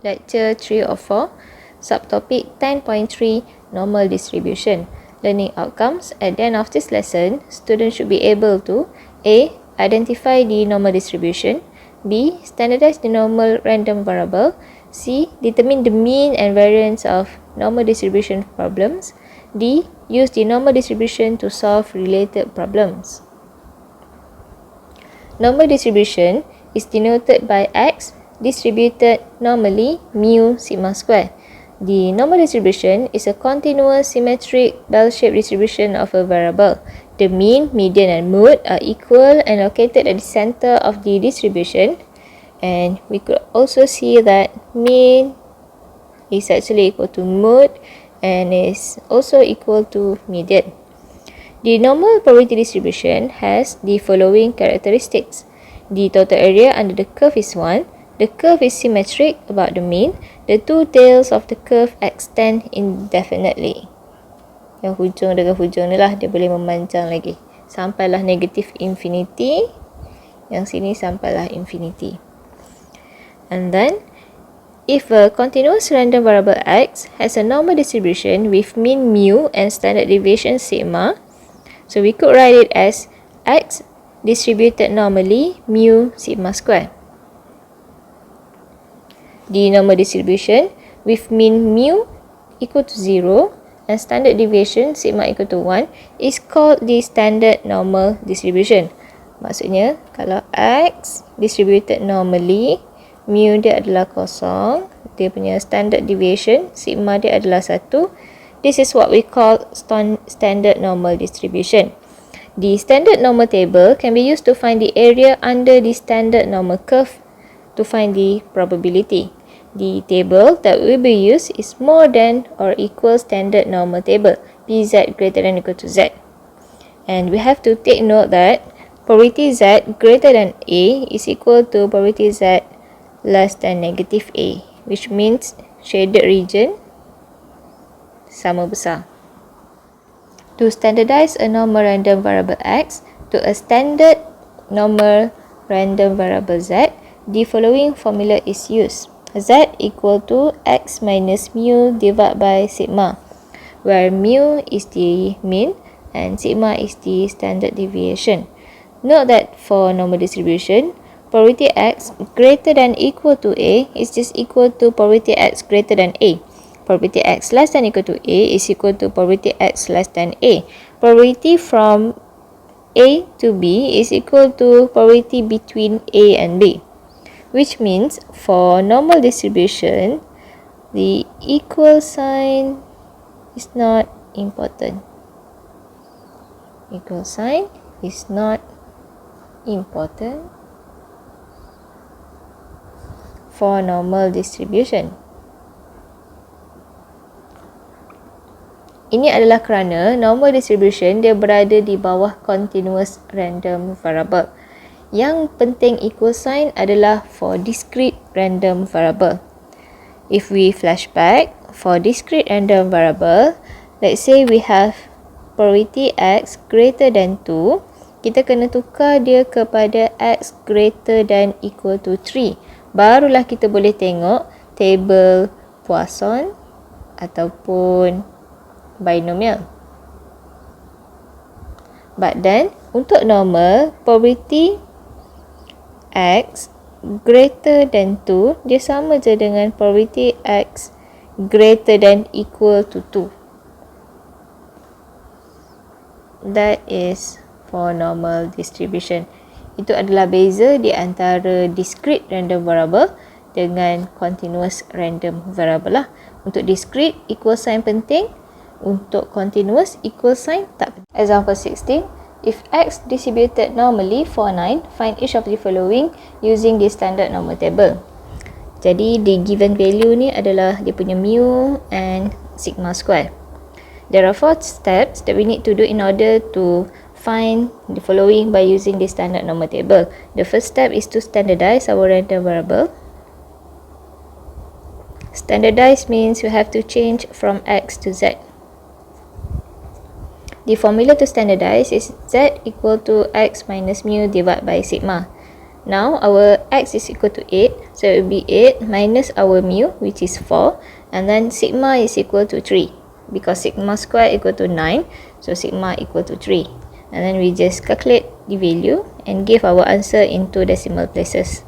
Lecture 3 or 4, subtopic 10.3, normal distribution. Learning outcomes. At the end of this lesson, students should be able to A. Identify the normal distribution. B. Standardize the normal random variable. C. Determine the mean and variance of normal distribution problems. D. Use the normal distribution to solve related problems. Normal distribution is denoted by X distributed normally mu sigma square. The normal distribution is a continuous symmetric bell-shaped distribution of a variable. The mean, median and mode are equal and located at the center of the distribution. And we could also see that mean is actually equal to mode and is also equal to median. The normal probability distribution has the following characteristics. The total area under the curve is 1. The curve is symmetric about the mean. The two tails of the curve extend indefinitely. Yang hujung dengan hujung ni lah dia boleh memanjang lagi. Sampailah negative infinity. Yang sini sampailah infinity. And then, if a continuous random variable X has a normal distribution with mean mu and standard deviation sigma, so we could write it as X distributed normally mu sigma square. The normal distribution with mean mu equal to 0 and standard deviation sigma equal to 1 is called the standard normal distribution. Maksudnya, kalau X distributed normally, mu dia adalah kosong, dia punya standard deviation sigma dia adalah 1. This is what we call standard normal distribution. The standard normal table can be used to find the area under the standard normal curve to find the probability. The table that will be used is more than or equal standard normal table, Pz greater than or equal to Z. And we have to take note that probability Z greater than A is equal to probability Z less than negative A, which means shaded region sama besar. To standardize a normal random variable X to a standard normal random variable Z, the following formula is used. Z equal to X minus mu divided by sigma, where mu is the mean and sigma is the standard deviation. Note that for normal distribution, probability X greater than equal to A is just equal to probability X greater than A. Probability X less than equal to A is equal to probability X less than A. Probability from A to B is equal to probability between A and B, which means for normal distribution, the equal sign is not important. Equal sign is not important for normal distribution. Ini adalah kerana normal distribution dia berada di bawah continuous random variable. Yang penting equal sign adalah for discrete random variable. If we flashback, for discrete random variable, let's say we have probability X greater than 2, kita kena tukar dia kepada X greater than equal to 3. Barulah kita boleh tengok table Poisson ataupun binomial. But then, untuk normal, probability X greater than 2, dia sama je dengan probability X greater than equal to 2. That is for normal distribution. Itu adalah beza di antara discrete random variable dengan continuous random variable lah. Untuk discrete, equal sign penting. Untuk continuous, equal sign tak penting. Example 16. If X distributed normally for 9, find each of the following using the standard normal table. Jadi, the given value ni adalah dia punya mu and sigma square. There are 4 steps that we need to do in order to find the following by using the standard normal table. The first step is to standardize our random variable. Standardize means we have to change from X to Z. The formula to standardize is Z equal to X minus mu divided by sigma. Now, our X is equal to 8. So it will be 8 minus our mu, which is 4, and then sigma is equal to 3, because sigma square equal to 9, so sigma equal to 3. And then we just calculate the value and give our answer into decimal places.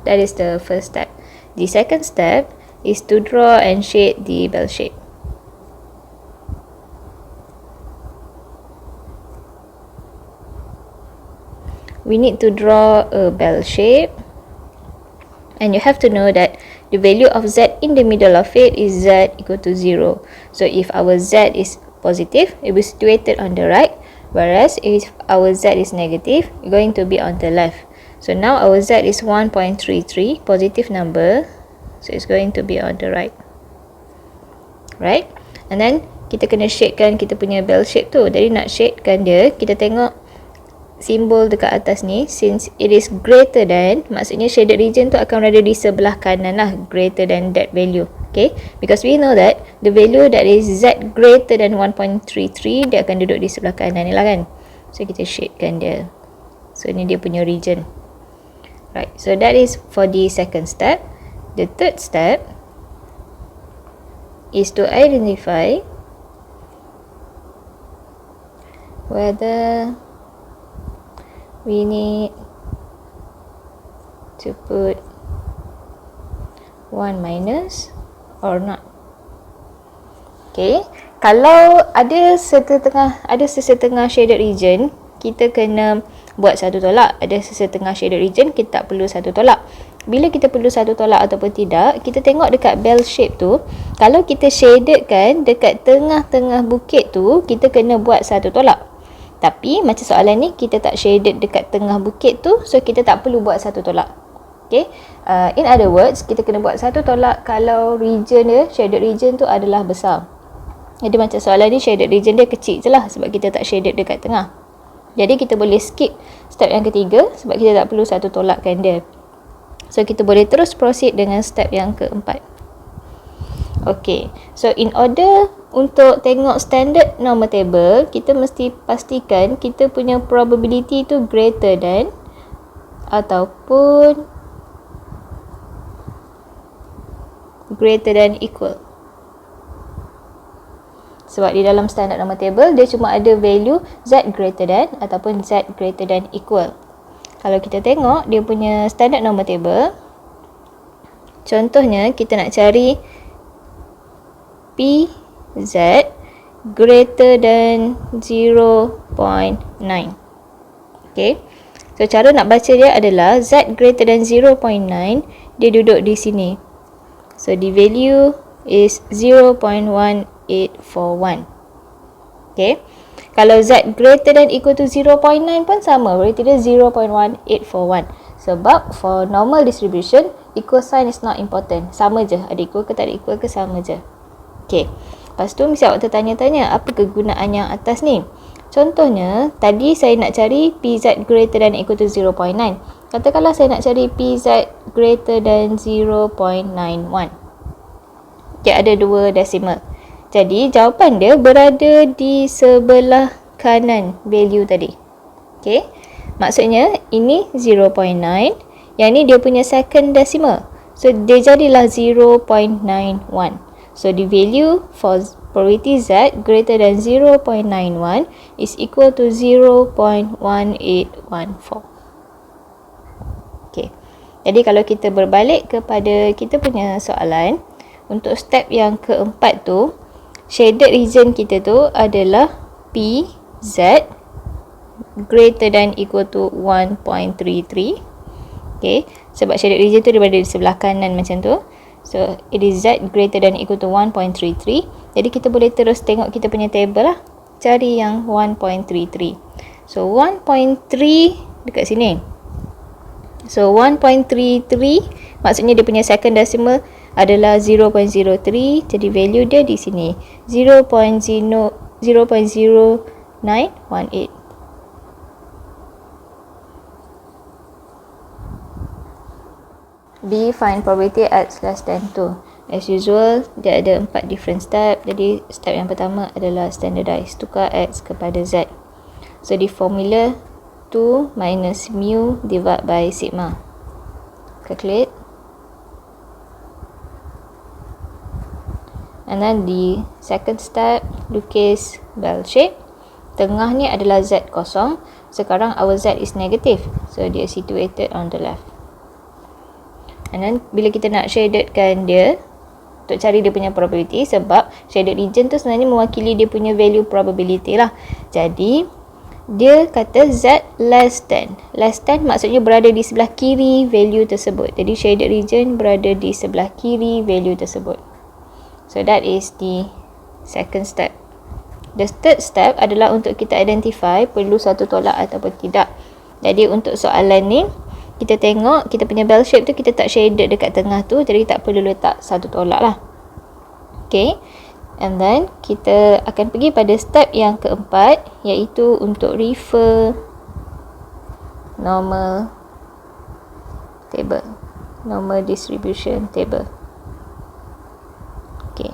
That is the first step. The second step is to draw and shade the bell shape. We need to draw a bell shape, and you have to know that the value of z in the middle of it is z equal to 0. So if our z is positive, it will be situated on the right, whereas if our z is negative, it's going to be on the left. So now our z is 1.33, positive number, so it's going to be on the right. Right? And then kita kena shadekan kita punya bell shape tu. Jadi nak shadekan dia, kita tengok simbol dekat atas ni, since it is greater than, maksudnya shaded region tu akan berada di sebelah kanan lah, greater than that value. Okay, because we know that the value that is z greater than 1.33, dia akan duduk di sebelah kanan ni lah kan. So kita shadekan dia. So ni dia punya region. Right, so that is for the second step. The third step is to identify whether we need to put 1 minus or not. Okay, kalau ada sesetengah shaded region, kita kena buat satu tolak. Ada sesetengah shaded region, kita tak perlu satu tolak. Bila kita perlu satu tolak ataupun tidak, kita tengok dekat bell shape tu, kalau kita shaded kan dekat tengah-tengah bukit tu, kita kena buat satu tolak. Tapi macam soalan ni, kita tak shaded dekat tengah bukit tu, so kita tak perlu buat satu tolak. Okay, in other words, kita kena buat satu tolak kalau region dia, shaded region tu adalah besar. Jadi macam soalan ni, shaded region dia kecil je lah, sebab kita tak shaded dekat tengah. Jadi kita boleh skip step yang ketiga, sebab kita tak perlu satu tolakkan dia. So kita boleh terus proceed dengan step yang keempat. Okay, so in order untuk tengok standard normal table, kita mesti pastikan kita punya probability tu greater than ataupun greater than equal. Sebab di dalam standard normal table, dia cuma ada value z greater than ataupun z greater than equal. Kalau kita tengok dia punya standard normal table, contohnya kita nak cari PZ greater than 0.9. Okay, so cara nak baca dia adalah z greater than 0.9, dia duduk di sini. So the value is 0.1841. Okay, kalau z greater than equal to 0.9 pun sama, berarti dia 0.1841. Sebab for normal distribution, equal sign is not important. Sama je, ada equal ke tak ada equal ke, sama je. Okay, lepas tu mesti awak tertanya-tanya, apa kegunaan yang atas ni? Contohnya, tadi saya nak cari PZ greater than equal to 0.9. Katakanlah saya nak cari PZ greater than 0.91. Okay, ada dua decimal. Jadi, jawapan dia berada di sebelah kanan value tadi. Okay, maksudnya ini 0.9, yang ni dia punya second decimal. So, dia jadilah 0.91. So, the value for probability z greater than 0.91 is equal to 0.1814. Okay. Jadi, kalau kita berbalik kepada kita punya soalan, untuk step yang keempat tu, shaded region kita tu adalah PZ greater than equal to 1.33. Okay. Sebab shaded region tu dia berada di sebelah kanan macam tu. So, it is z greater than equal to 1.33. Jadi, kita boleh terus tengok kita punya table lah. Cari yang 1.33. So, 1.3 dekat sini. So, 1.33 maksudnya dia punya second decimal adalah 0.03. Jadi, value dia di sini. 0.0918. B. Find probability x less than 2. As usual, dia ada 4 different step. Jadi, step yang pertama adalah standardize. Tukar x kepada z. So, di formula 2 minus mu divide by sigma. calculate. And then the second step, lukis bell shape. Tengah ni adalah Z kosong. Sekarang our Z is negative. So, dia situated on the left. And then, bila kita nak shadedkan dia, untuk cari dia punya probability, sebab shaded region tu sebenarnya mewakili dia punya value probability lah. Jadi, dia kata Z less than. Less than maksudnya berada di sebelah kiri value tersebut. Jadi, shaded region berada di sebelah kiri value tersebut. So, that is the second step. The third step adalah untuk kita identify perlu satu tolak ataupun tidak. Jadi untuk soalan ni, kita tengok kita punya bell shape tu kita tak shaded dekat tengah tu. Jadi tak perlu letak satu tolak lah. Okay. And then kita akan pergi pada step yang keempat, iaitu untuk refer normal table. Normal distribution table. Okay.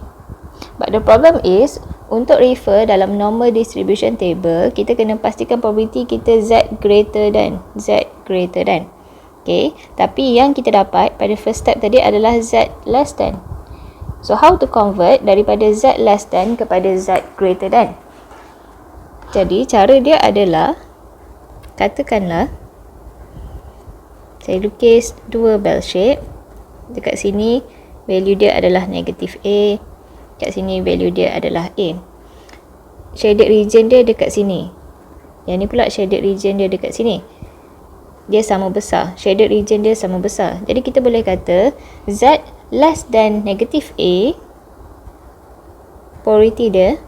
But the problem is, untuk refer dalam normal distribution table, kita kena pastikan probability kita Z greater than. Okay. Tapi yang kita dapat pada first step tadi adalah Z less than. So, how to convert daripada Z less than kepada Z greater than? Jadi, cara dia adalah, katakanlah, saya lukis dua bell shape. Dekat sini, value dia adalah negative A. Kat sini value dia adalah A. Shaded region dia dekat sini. Yang ni pula shaded region dia dekat sini. Dia sama besar. Shaded region dia sama besar. Jadi kita boleh kata Z less than negative A, probability dia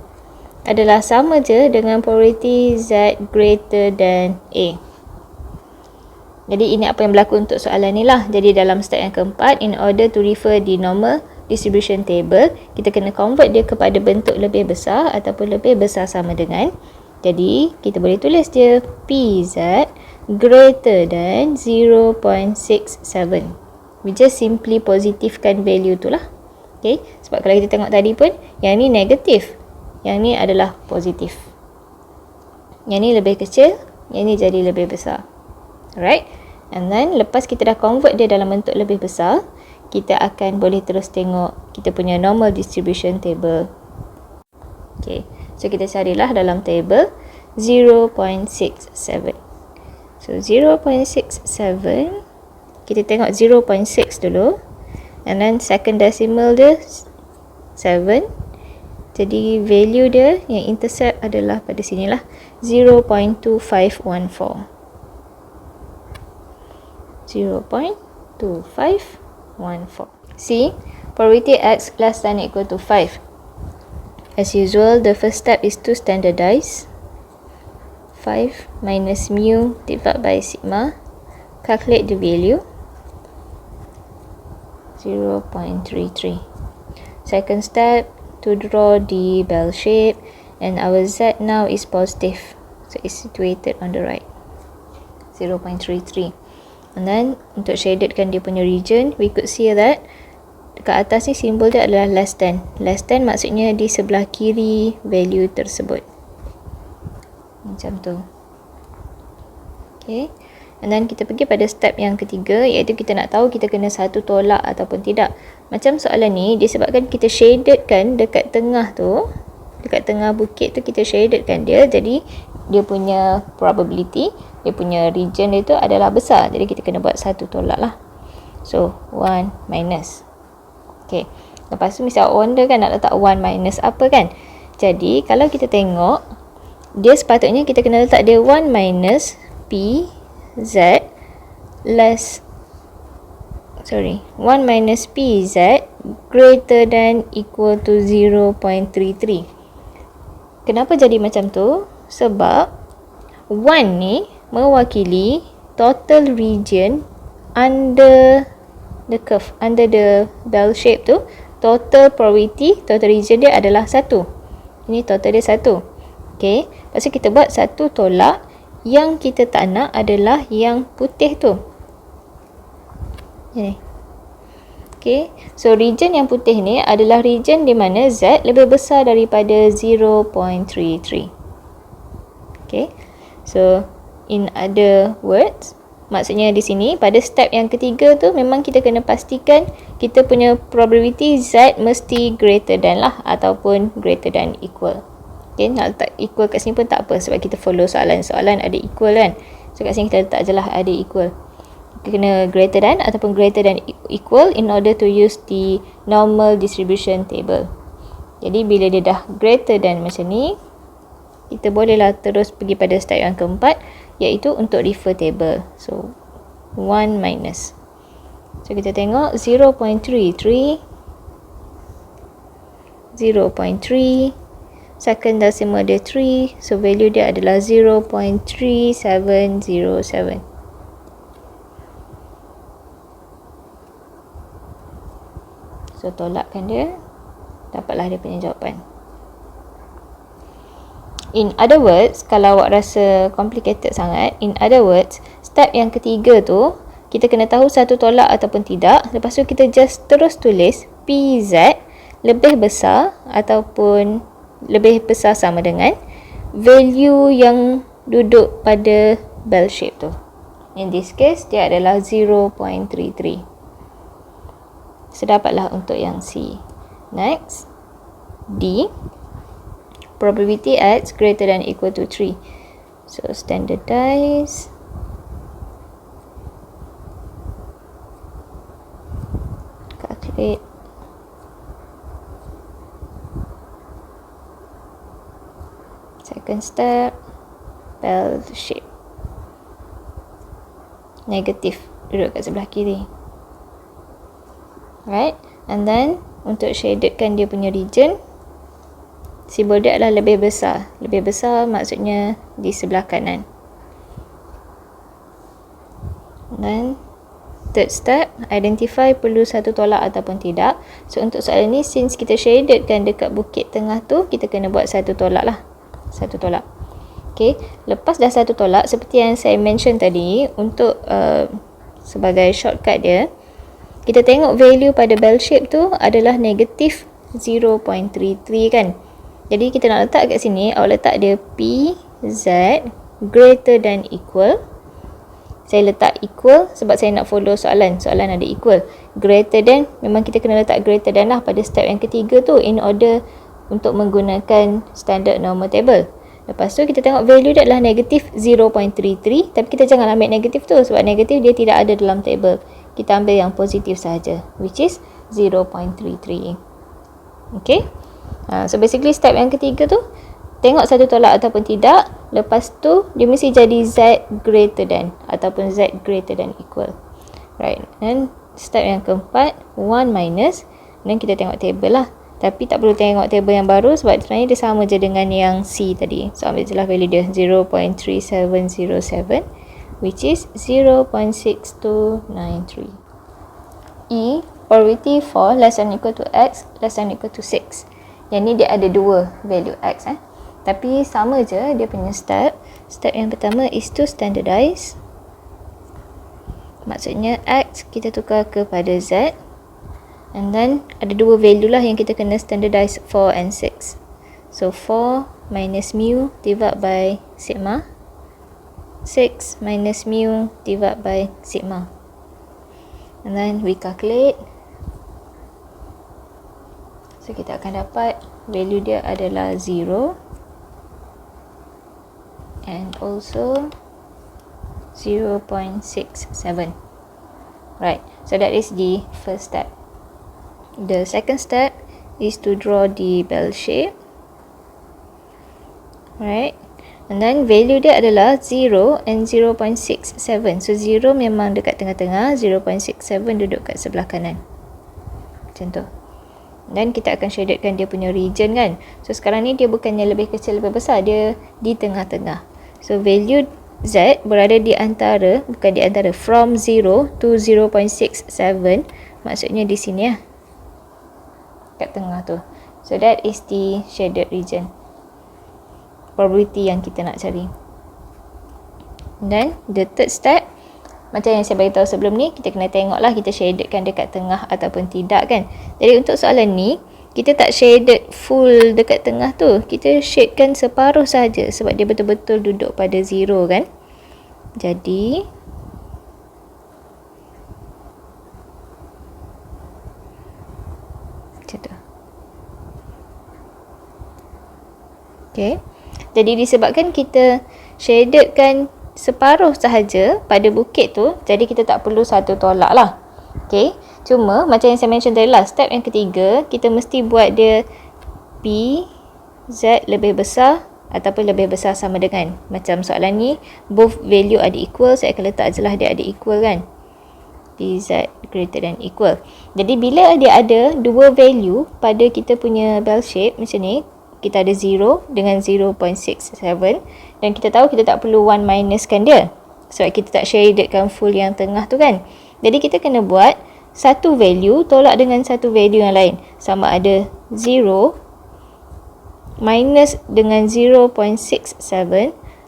adalah sama je dengan probability Z greater than A. Jadi ini apa yang berlaku untuk soalan ni lah. Jadi dalam step yang keempat, in order to refer the normal distribution table, kita kena convert dia kepada bentuk lebih besar ataupun lebih besar sama dengan. Jadi kita boleh tulis dia PZ greater than 0.67. We just simply positifkan value tu lah. Okay, sebab kalau kita tengok tadi pun, yang ni negatif, yang ni adalah positif. Yang ni lebih kecil, yang ni jadi lebih besar. Alright, and then lepas kita dah convert dia dalam bentuk lebih besar, kita akan boleh terus tengok kita punya normal distribution table. Okay, so kita carilah dalam table 0.67. So 0.67, kita tengok 0.6 dulu, and then second decimal dia 7. Jadi value dia yang intercept adalah pada sinilah 0.2514. 0.2514. C. Probability X less than or equal to 5. As usual, the first step is to standardize. 5 minus mu divided by sigma. Calculate the value. 0.33. Second step, to draw the bell shape, and our Z now is positive. So it's situated on the right. 0.33. And then untuk shadedkan dia punya region, we could see that dekat atas ni simbol dia adalah less than. Less than maksudnya di sebelah kiri value tersebut. Macam tu. Okay. And then kita pergi pada step yang ketiga, iaitu kita nak tahu kita kena satu tolak ataupun tidak. Macam soalan ni, disebabkan kita shadedkan dekat tengah tu, dekat tengah bukit tu kita shadedkan dia, jadi dia punya probability, dia punya region dia tu adalah besar. Jadi kita kena buat satu tolak lah. So 1 minus. Okay, lepas tu misal wonder kan nak letak 1 minus apa kan. Jadi kalau kita tengok, dia sepatutnya kita kena letak dia 1 minus P Z less 1 minus P Z greater than equal to 0.33. Kenapa jadi macam tu? Sebab 1 ni mewakili total region under the curve, under the bell shape tu. Total probability, total region dia adalah 1. Ini total dia 1. Okay, lepas tu kita buat satu tolak. Yang kita tak nak adalah yang putih tu. Ini. Okay, so region yang putih ni adalah region di mana Z lebih besar daripada 0.33. Okay, so in other words, Maksudnya di sini pada step yang ketiga tu memang kita kena pastikan kita punya probability Z mesti greater than lah ataupun greater than equal. Okay, nak letak equal kat sini pun tak apa sebab kita follow soalan ada equal kan. So kat sini kita letak je lah ada equal. Kita kena greater than ataupun greater than equal in order to use the normal distribution table. Jadi bila dia dah greater than macam ni, kita bolehlah terus pergi pada step yang keempat, iaitu untuk refer table. So 1 minus. So kita tengok 0.33, 0.3, second decimal dia 3, so value dia adalah 0.3707. So tolakkan dia, dapatlah dia punya jawapan. In other words, kalau awak rasa complicated sangat, in other words, step yang ketiga tu, kita kena tahu satu tolak ataupun tidak. Lepas tu kita just terus tulis PZ lebih besar ataupun lebih besar sama dengan value yang duduk pada bell shape tu. In this case, dia adalah 0.33. So, dapatlah untuk yang C. Next, D. Probability X greater than equal to 3. So, standardize. Calculate. Second step, bell shape. Negatif, duduk kat sebelah kiri. Right, and then untuk shadedkan dia punya region, simbol dia adalah lebih besar. Lebih besar maksudnya di sebelah kanan. Dan third step, identify perlu satu tolak ataupun tidak. So untuk soalan ni, since kita shadedkan dekat bukit tengah tu, kita kena buat satu tolak lah. Satu tolak. Okay, lepas dah satu tolak, seperti yang saya mention tadi, untuk sebagai shortcut dia, kita tengok value pada bell shape tu adalah negatif 0.33 kan. Jadi kita nak letak kat sini, awak letak dia P, Z greater than equal. Saya letak equal sebab saya nak follow soalan. Soalan ada equal. Greater than, memang kita kena letak greater than lah pada step yang ketiga tu in order untuk menggunakan standard normal table. Lepas tu kita tengok value dia adalah negatif 0.33, tapi kita jangan ambil negatif tu sebab negatif dia tidak ada dalam table. Kita ambil yang positif saja, which is 0.33. Okay. So basically step yang ketiga tu, tengok satu tolak ataupun tidak. Lepas tu dia mesti jadi Z greater than ataupun Z greater than equal. Right. Dan step yang keempat, 1 minus. Dan kita tengok table lah. Tapi tak perlu tengok table yang baru sebab sebenarnya dia sama je dengan yang C tadi. So ambil je lah value dia 0.3707, which is 0.6293. E, probability for less than equal to X less than equal to 6. Yang ni dia ada dua value X tapi sama je dia punya step. Step yang pertama is to standardize. Maksudnya X kita tukar kepada Z. And then ada dua value lah yang kita kena standardize, 4 and 6. So 4 minus mu divided by sigma. 6 minus mu divided by sigma. And then we calculate. So kita akan dapat value dia adalah 0. And also 0.67. Right, so that is the first step. The second step is to draw the bell shape. Right, and then value dia adalah 0 and 0.67. So 0 memang dekat tengah-tengah, 0.67 duduk kat sebelah kanan. Macam tu. Dan kita akan shadedkan dia punya region kan. So sekarang ni dia bukannya lebih kecil lebih besar, dia di tengah-tengah. So value Z berada di antara, bukan di antara, from 0 to 0.67. Maksudnya di sini lah, kat tengah tu. So that is the shaded region, probability yang kita nak cari. Dan the third step, macam yang saya beritahu sebelum ni, kita kena tengok lah kita shadedkan dekat tengah ataupun tidak kan. Jadi untuk soalan ni, kita tak shaded full dekat tengah tu, kita shadekan separuh saja sebab dia betul-betul duduk pada 0 kan. Jadi Okay. Jadi disebabkan kita shadedkan separuh sahaja pada bukit tu, jadi kita tak perlu satu tolak lah. Okay. Cuma macam yang saya mention tadi lah, step yang ketiga, kita mesti buat dia P, Z lebih besar ataupun lebih besar sama dengan. Macam soalan ni, both value ada equal, saya akan letak je lah dia ada equal kan. PZ greater than equal. Jadi bila dia ada dua value pada kita punya bell shape macam ni, kita ada 0 dengan 0.67 dan kita tahu kita tak perlu 1 minuskan dia sebab kita tak shadedkan full yang tengah tu kan. Jadi kita kena buat satu value tolak dengan satu value yang lain, sama ada 0 minus dengan 0.67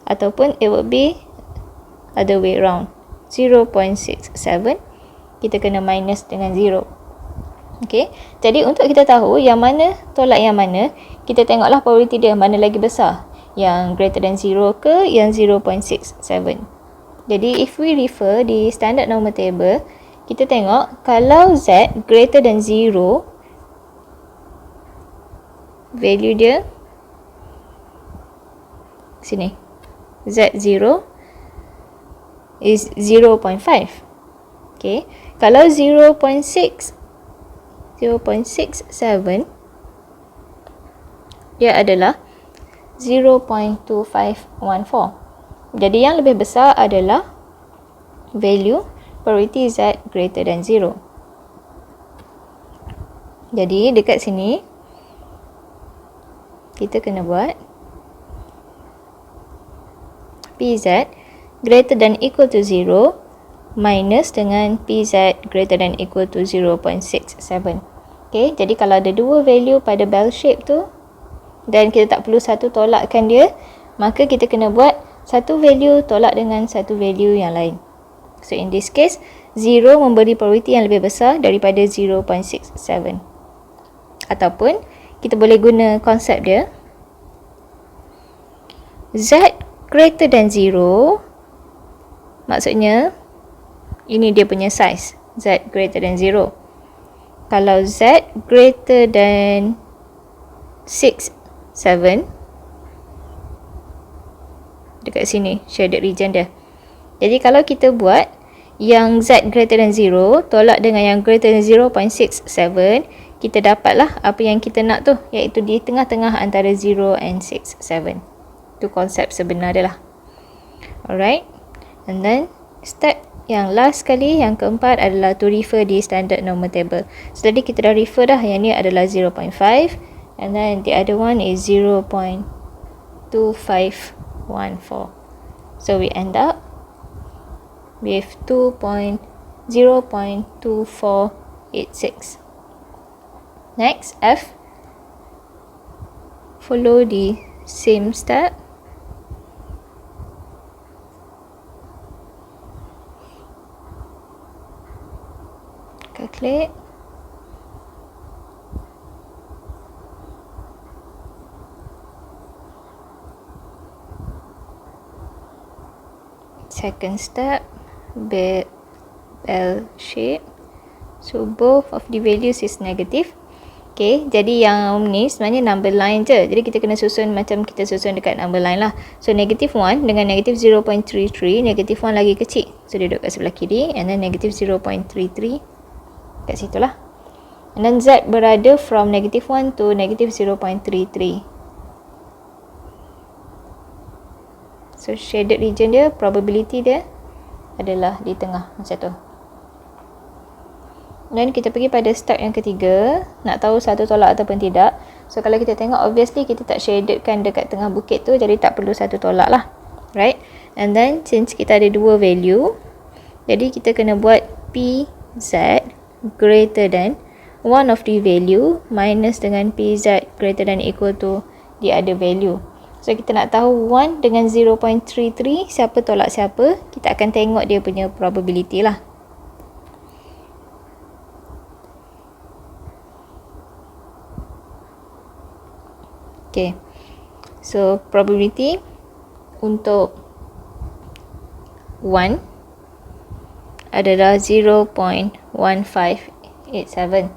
ataupun it would be other way around, 0.67 kita kena minus dengan 0. Okay, jadi untuk kita tahu yang mana tolak yang mana, kita tengoklah probability dia mana lagi besar, yang greater than 0 ke yang 0.67. Jadi if we refer di standard normal table, kita tengok kalau Z greater than 0, value dia sini, Z0 is 0.5. Okay, kalau 0.67 dia adalah 0.2514. Jadi yang lebih besar adalah value probability Z greater than 0. Jadi dekat sini kita kena buat PZ greater than equal to 0 minus dengan PZ greater than equal to 0.67. Okay, jadi kalau ada dua value pada bell shape tu dan kita tak perlu satu tolakkan dia, maka kita kena buat satu value tolak dengan satu value yang lain. So in this case, 0 memberi probability yang lebih besar daripada 0.67. Ataupun kita boleh guna konsep dia, Z greater than 0, maksudnya ini dia punya size, Z greater than 0. Kalau Z greater than 6, 7, dekat sini shaded region dia. Jadi kalau kita buat yang Z greater than 0 tolak dengan yang greater than 0.67, kita dapatlah apa yang kita nak tu, iaitu di tengah-tengah antara 0 and 67. Itu konsep sebenar dia lah. Alright, and then step yang last sekali, yang keempat adalah to refer di standard normal table. So tadi kita dah refer dah, yang ni adalah 0.5 and then the other one is 0.2514. So we end up with 0.2486. Next, F. Follow the same step. Calculate. Second step, bell shape. So both of the values is negative. Okay, jadi yang ni sebenarnya number line je. Jadi kita kena susun macam kita susun dekat number line lah. So negative 1 dengan negative 0.33, negative 1 lagi kecil. So dia duduk kat sebelah kiri, and then negative 0.33 kat situ lah. And then Z berada from negative 1 to negative 0.33. So shaded region dia, probability dia adalah di tengah macam tu. Dan kita pergi pada step yang ketiga, nak tahu satu tolak ataupun tidak. So kalau kita tengok, obviously kita tak shadedkan dekat tengah bukit tu, jadi tak perlu satu tolak lah, right? And then since kita ada dua value, jadi kita kena buat PZ greater than one of the value minus dengan PZ greater than equal to the other value. So kita nak tahu 1 dengan 0.33 siapa tolak siapa, kita akan tengok dia punya probability lah. Okay, so probability untuk 1 adalah 0.1587.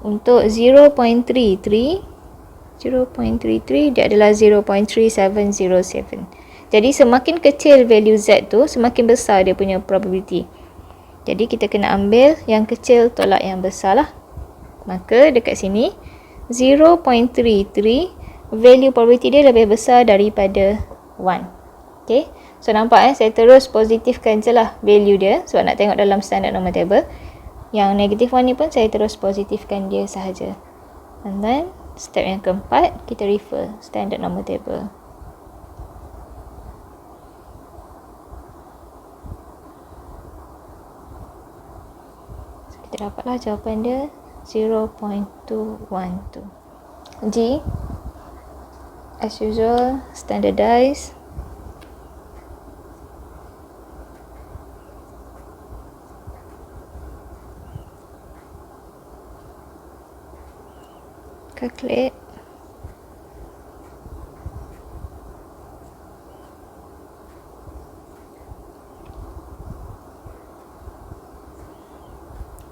Untuk 0.33 0.33, dia adalah 0.3707. Jadi semakin kecil value Z tu, semakin besar dia punya probability. Jadi kita kena ambil yang kecil tolak yang besar lah. Maka dekat sini 0.33 value probability dia lebih besar daripada 1. Okay, so nampak saya terus positifkan je lah value dia sebab nak tengok dalam standard normal table. Yang negative 1 ni pun saya terus positifkan dia sahaja. And then step yang keempat, kita refer standard normal table. So, kita dapatlah jawapan dia 0.212. G, as usual, standardize. Calculate.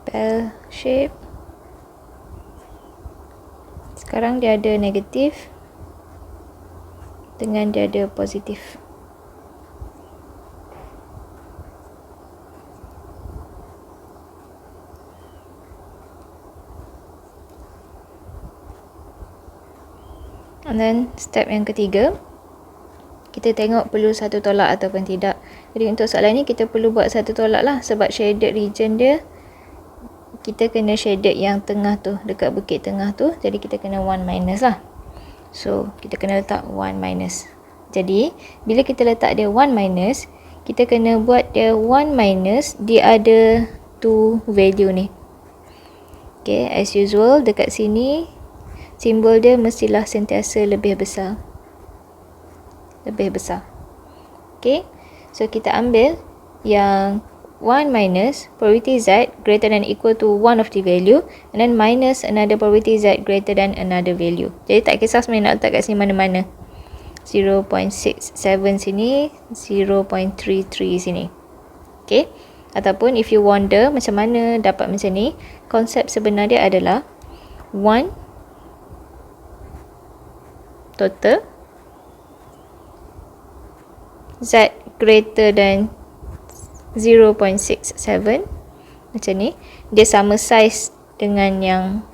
Bell shape. Sekarang dia ada negatif dengan dia ada positif. And then step yang ketiga, kita tengok perlu satu tolak ataupun tidak. Jadi untuk soalan ni kita perlu buat satu tolak lah sebab shaded region dia kita kena shaded yang tengah tu, dekat bukit tengah tu. Jadi kita kena 1 minus lah. So kita kena letak 1 minus. Jadi bila kita letak dia 1 minus, kita kena buat dia 1 minus, dia ada 2 value ni. Okay, as usual dekat sini simbol dia mestilah sentiasa lebih besar. Lebih besar. Okay, so kita ambil yang 1 minus probability Z greater than equal to one of the value, and then minus another probability Z greater than another value. Jadi tak kisah sebenarnya nak letak kat sini mana-mana. 0.67 sini, 0.33 sini. Okay, ataupun if you wonder macam mana dapat macam ni, konsep sebenar dia adalah 1 total Z greater than 0.67 macam ni, dia sama size dengan yang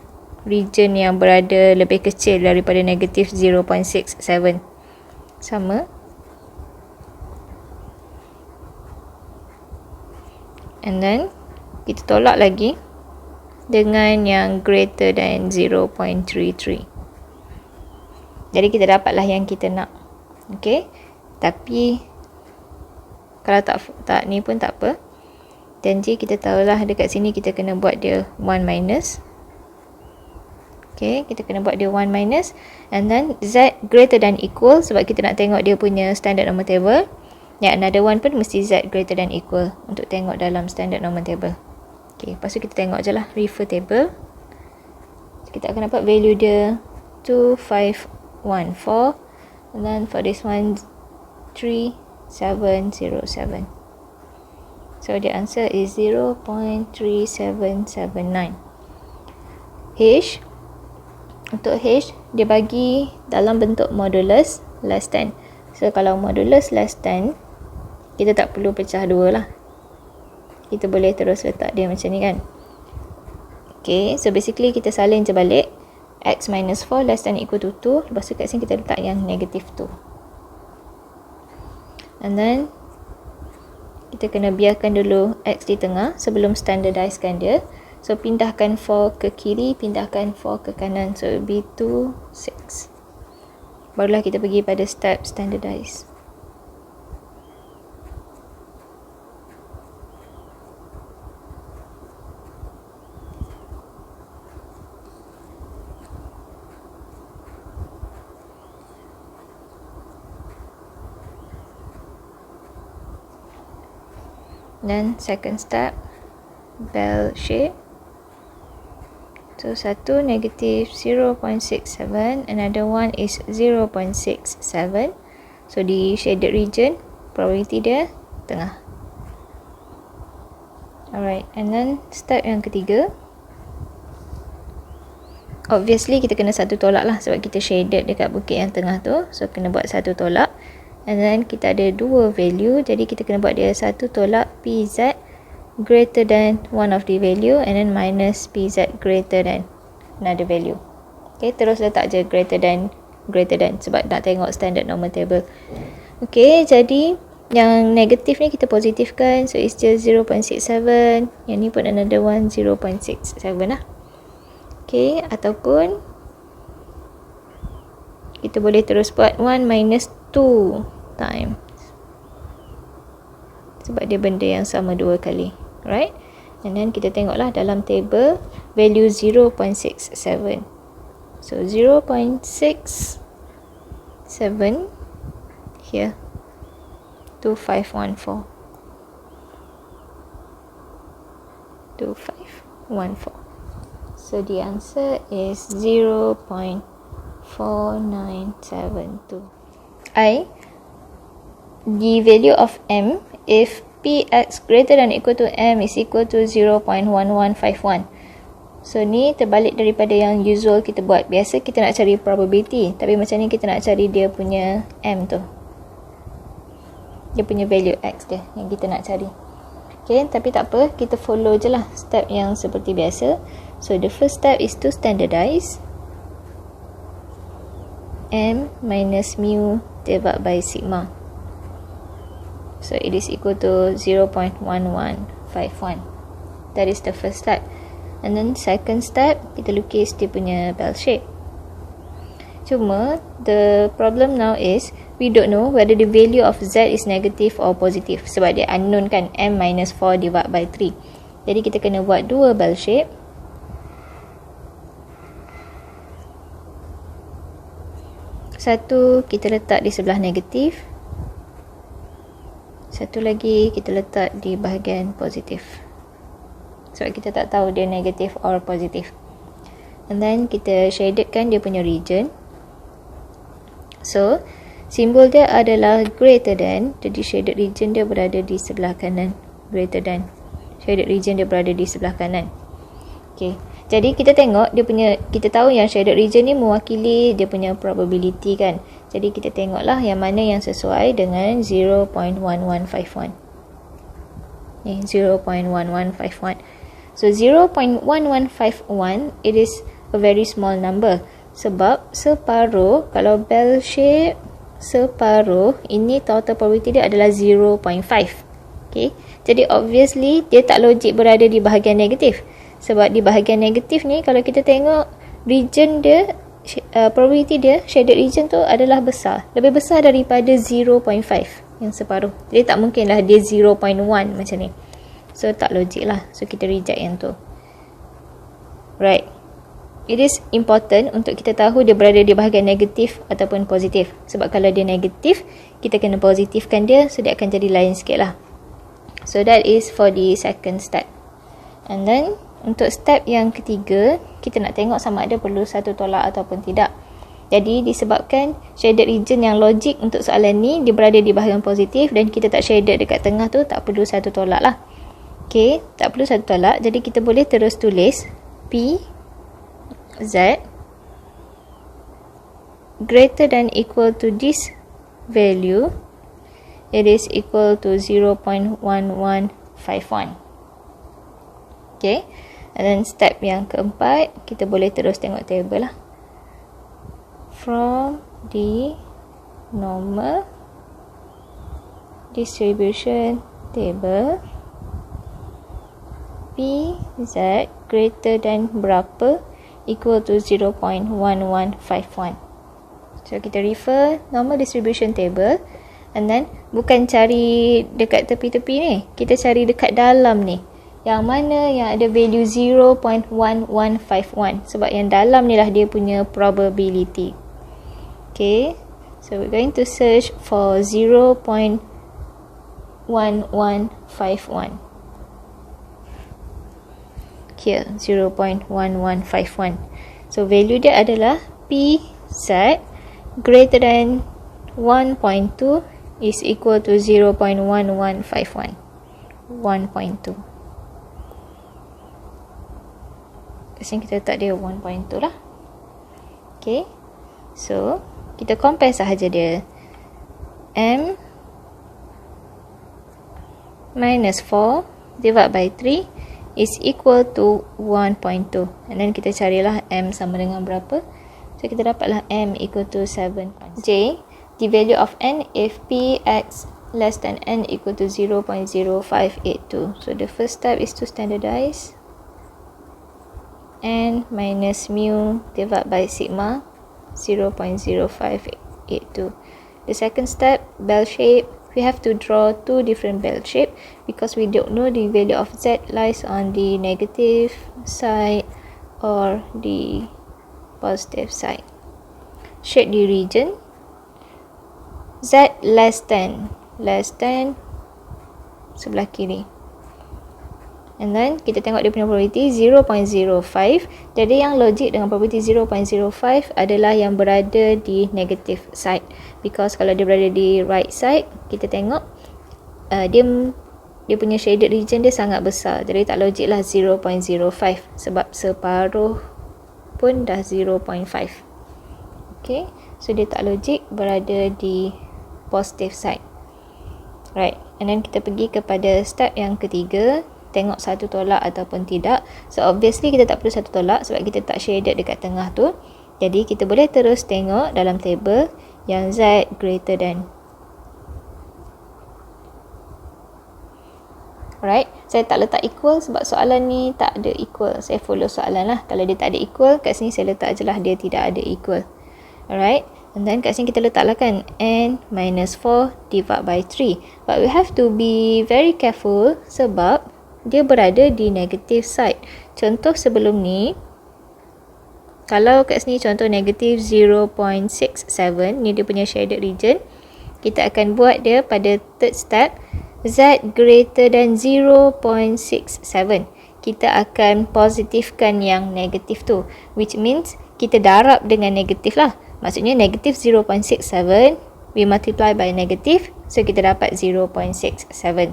region yang berada lebih kecil daripada negatif 0.67, sama. And then kita tolak lagi dengan yang greater than 0.33. Jadi kita dapatlah yang kita nak. Okay, tapi kalau tak ni pun tak apa. Janji kita tahulah dekat sini kita kena buat dia 1 minus. Okay, kita kena buat dia 1 minus. And then Z greater than equal, sebab kita nak tengok dia punya standard normal table. Yang another one pun mesti Z greater than equal untuk tengok dalam standard normal table. Okay, lepas tu kita tengok je lah refer table. Kita akan dapat value dia 2514. And then for this one 3707. So the answer is 0.3779. H, untuk H dia bagi dalam bentuk modulus less than. So kalau modulus less than, kita tak perlu pecah dua lah, kita boleh terus letak dia macam ni kan. Okay, so basically kita salin je balik x minus 4 less than equal to 2. Lepas tu kat sini kita letak yang negative 2. And then kita kena biarkan dulu x di tengah sebelum standardizekan dia. So pindahkan 4 ke kiri, pindahkan 4 ke kanan. So it will be 2, 6. Barulah kita pergi pada step standardize. Then second step, bell shape. So satu negative 0.67, another one is 0.67. So di shaded region, probability dia tengah. Alright, and then step yang ketiga, obviously kita kena satu tolak lah sebab kita shaded dekat bukit yang tengah tu. So kena buat satu tolak. And then kita ada dua value, jadi kita kena buat dia satu tolak PZ greater than one of the value and then minus PZ greater than another value. Okay, terus letak je greater than sebab nak tengok standard normal table. Okay, jadi yang negatif ni kita positifkan, so it's just 0.67. Yang ni pun another one, 0.67 lah. Okay, ataupun kita boleh terus buat 1 minus 2 times, sebab dia benda yang sama dua kali, right? And then kita tengoklah dalam table value 0.67. So 0.67 here, 2514. 2514. So the answer is 0.4972. The value of m if px greater than equal to m is equal to 0.1151. So ni terbalik daripada yang usual kita buat. Biasa kita nak cari probability, tapi macam ni kita nak cari dia punya m tu, dia punya value x dia yang kita nak cari. Okay, tapi tak apa, kita follow je lah step yang seperti biasa. So the first step is to standardize m minus mu divided by sigma. So it is equal to 0.1151. That is the first step. And then second step, kita lukis dia punya bell shape. Cuma the problem now is we don't know whether the value of z is negative or positive, sebab dia unknown kan, m minus 4 divided by 3. Jadi kita kena buat dua bell shape. Satu kita letak di sebelah negatif, satu lagi kita letak di bahagian positif, sebab kita tak tahu dia negatif or positif. And then kita shadedkan dia punya region. So simbol dia adalah greater than, jadi shaded region dia berada di sebelah kanan. Greater than, shaded region dia berada di sebelah kanan. Okay, jadi kita tengok dia punya, kita tahu yang shaded region ni mewakili dia punya probability kan. Jadi kita tengoklah yang mana yang sesuai dengan 0.1151. Ni 0.1151. So 0.1151 it is a very small number, sebab separuh, kalau bell shape separuh, ini total probability dia adalah 0.5. Okay, jadi obviously dia tak logik berada di bahagian negatif, sebab di bahagian negatif ni kalau kita tengok region dia, probability dia, shaded region tu adalah besar, lebih besar daripada 0.5 yang separuh. Jadi tak mungkinlah dia 0.1 macam ni. So tak logik lah, so kita reject yang tu. Right, it is important untuk kita tahu dia berada di bahagian negatif ataupun positif, sebab kalau dia negatif kita kena positifkan dia, so dia akan jadi lain sikit lah. So that is for the second step. And then untuk step yang ketiga, kita nak tengok sama ada perlu satu tolak ataupun tidak. Jadi disebabkan shaded region yang logik untuk soalan ni dia berada di bahagian positif dan kita tak shaded dekat tengah tu, tak perlu satu tolak lah. Okay, tak perlu satu tolak, jadi kita boleh terus tulis P Z greater than equal to this value, it is equal to 0.1151. Okay, and then step yang keempat, kita boleh terus tengok table lah. From the normal distribution table, PZ greater than berapa equal to 0.1151. So kita refer normal distribution table, and then bukan cari dekat tepi-tepi ni, kita cari dekat dalam ni, yang mana yang ada value 0.1151, sebab yang dalam ni lah dia punya probability. Okay, so we're going to search for 0.1151. Here, 0.1151. So value dia adalah PZ greater than 1.2 is equal to 0.1151. 1.2. Di sini kita letak dia 1.2 lah. Okay, so kita compare sahaja dia. M minus 4 divided by 3 is equal to 1.2. And then kita carilah M sama dengan berapa. So kita dapatlah M equal to 7. J, the value of N if Px less than N equal to 0.0582. So the first step is to standardize. N minus mu divided by sigma 0.0582. The second step, bell shape. We have to draw two different bell shape because we don't know the value of Z lies on the negative side or the positive side. Shade the region. Z less than sebelah kiri. And then kita tengok dia punya probability 0.05. Jadi yang logik dengan probability 0.05 adalah yang berada di negative side. Because kalau dia berada di right side, kita tengok dia punya shaded region dia sangat besar. Jadi tak logik lah 0.05 sebab separuh pun dah 0.5. Okay, so dia tak logik berada di positive side. Right, and then kita pergi kepada step yang ketiga. Tengok satu tolak ataupun tidak. So obviously kita tak perlu satu tolak sebab kita tak shaded dekat tengah tu. Jadi kita boleh terus tengok dalam table yang Z greater than. Alright, saya tak letak equal sebab soalan ni tak ada equal. Saya follow soalan lah. Kalau dia tak ada equal, kat sini saya letak je lah dia tidak ada equal. Alright, and then kat sini kita letaklah kan N minus 4 divided by 3. But we have to be very careful sebab dia berada di negative side. Contoh sebelum ni, kalau kat sini contoh negative 0.67, ni dia punya shaded region. Kita akan buat dia pada third step, Z greater than 0.67. Kita akan positifkan yang negatif tu, which means kita darab dengan negatif lah. Maksudnya negative 0.67, we multiply by negative, so kita dapat 0.67.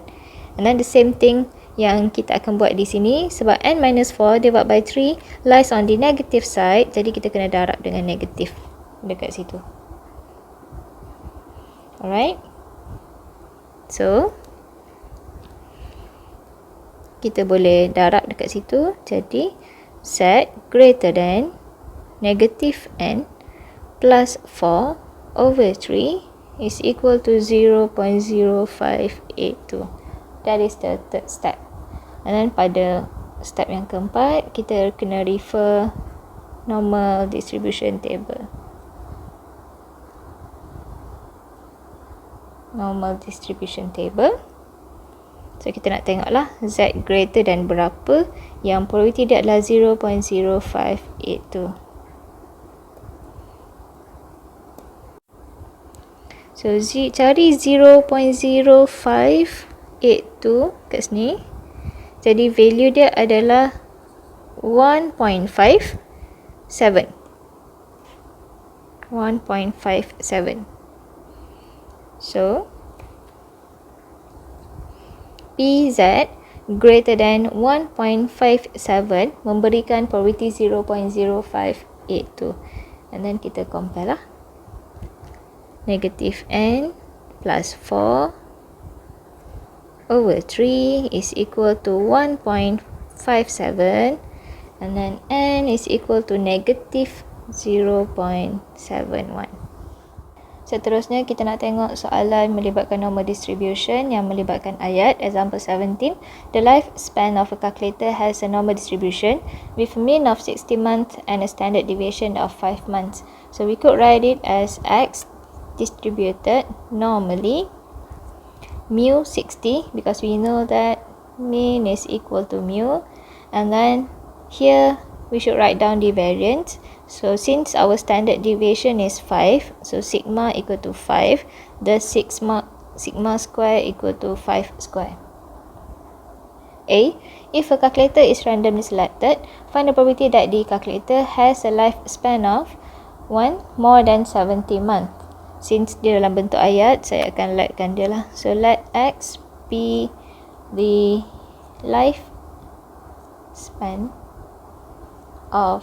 And then the same thing yang kita akan buat di sini sebab N minus 4 divided by 3 lies on the negative side, jadi kita kena darab dengan negatif dekat situ. Alright, so kita boleh darab dekat situ, jadi Z greater than negative N plus 4 over 3 is equal to 0.0582. That is the third step. And then pada step yang keempat, kita kena refer normal distribution table. Normal distribution table. So kita nak tengok lah Z greater than berapa, yang probability dia adalah 0.0582. So cari 0.0582 kat sini. Jadi value dia adalah 1.57. 1.57. So PZ greater than 1.57 memberikan probability 0.0582. And then kita compare lah. Negative N plus 4 over 3 is equal to 1.57, and then N is equal to negative 0.71. Seterusnya kita nak tengok soalan melibatkan normal distribution yang melibatkan ayat. Example 17. The lifespan of a calculator has a normal distribution with mean of 60 months and a standard deviation of 5 months. So we could write it as X distributed normally mu 60, because we know that mean is equal to mu, and then here we should write down the variance. So since our standard deviation is 5, so sigma equal to 5, the sigma square equal to 5 square. A. If a calculator is randomly selected, find the probability that the calculator has a lifespan of 1 more than 70 months. Since dia dalam bentuk ayat, saya akan letkan dia lah. So let X be the lifespan of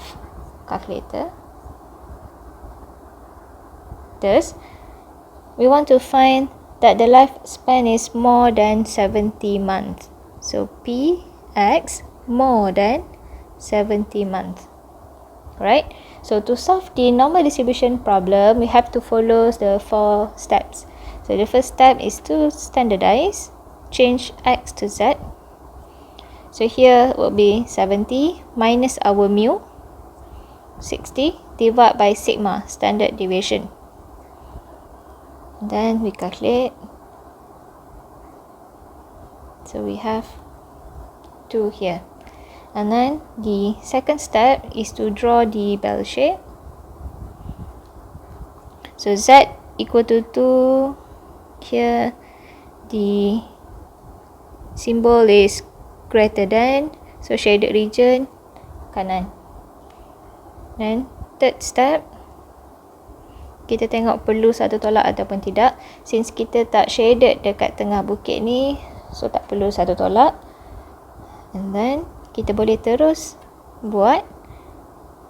calculator calculators, we want to find that the lifespan is more than 70 months. So Px more than 70 months. Right? So to solve the normal distribution problem, we have to follow the 4 steps. So the first step is to standardize, change x to z. So here will be 70 minus our mu, 60, divided by sigma, standard deviation. Then we calculate. So we have 2 here. And then the second step is to draw the bell shape. So z equal to 2. Here the symbol is greater than, so shaded region kanan. Then third step, kita tengok perlu satu tolak ataupun tidak. Since kita tak shaded dekat tengah bukit ni, so tak perlu satu tolak. And then kita boleh terus buat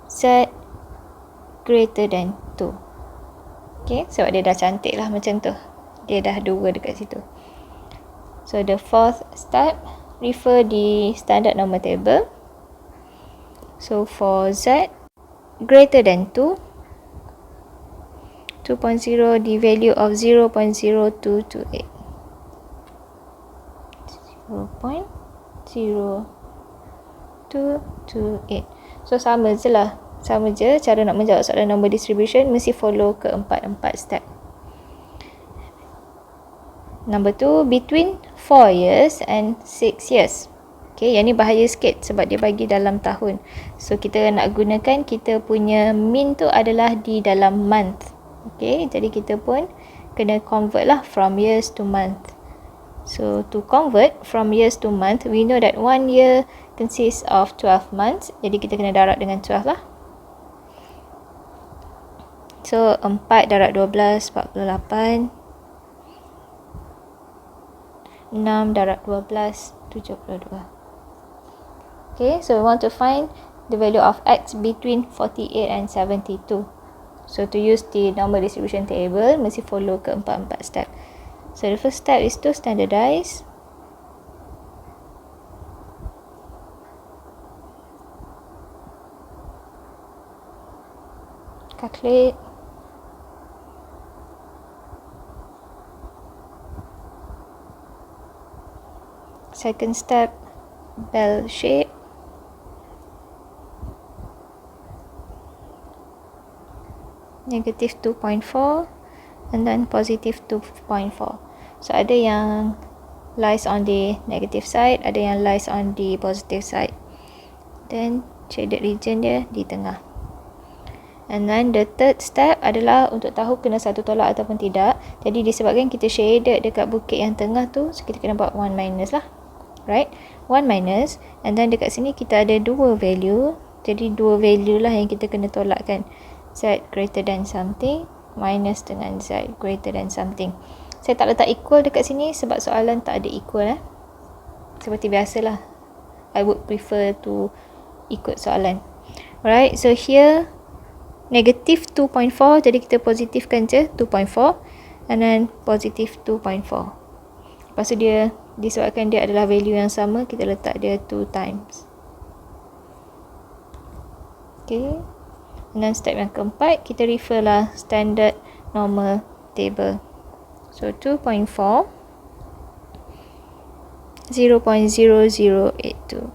z greater than 2. Okay, sebab dia dah cantik lah macam tu. Dia dah 2 dekat situ. So the fourth step, refer the standard normal table. So for z greater than 2, 2.0, the value of 0.0228. 0.0228. So sama je lah. Sama je cara nak menjawab soalan number distribution, mesti follow ke 4 step. Number 2, between 4 years and 6 years. Okay, yang ni bahaya sikit sebab dia bagi dalam tahun. So kita nak gunakan kita punya mean tu adalah di dalam month. Okay, jadi kita pun kena convert lah from years to month. So to convert from years to month, we know that 1 year consists of 12 months. Jadi kita kena darab dengan 12 lah. So 4 darab 12, 48. 6 darab 12, 72. Okay, so we want to find the value of x between 48 and 72. So to use the normal distribution table, mesti follow ke 4 step. So the first step is to standardize. Calculate. Second step, bell shape. Negative 2.4 and then positive 2.4. So ada yang lies on the negative side, ada yang lies on the positive side. Then shaded region dia di tengah. And then the third step adalah untuk tahu kena satu tolak ataupun tidak. Jadi disebabkan kita shaded dekat bukit yang tengah tu, so kita kena buat 1 minus lah. Right? 1 minus, and then dekat sini kita ada 2 value. Jadi 2 value lah yang kita kena tolakkan. Z greater than something minus dengan Z greater than something. Saya tak letak equal dekat sini sebab soalan tak ada equal. Seperti biasalah, I would prefer to ikut soalan. Alright, so here negative 2.4, jadi kita positifkan je 2.4, and then positive 2.4. Lepas tu dia, disebabkan dia adalah value yang sama, kita letak dia 2 times. Okay, and then step yang keempat, kita refer lah standard normal table. So 2.4, 0.0082,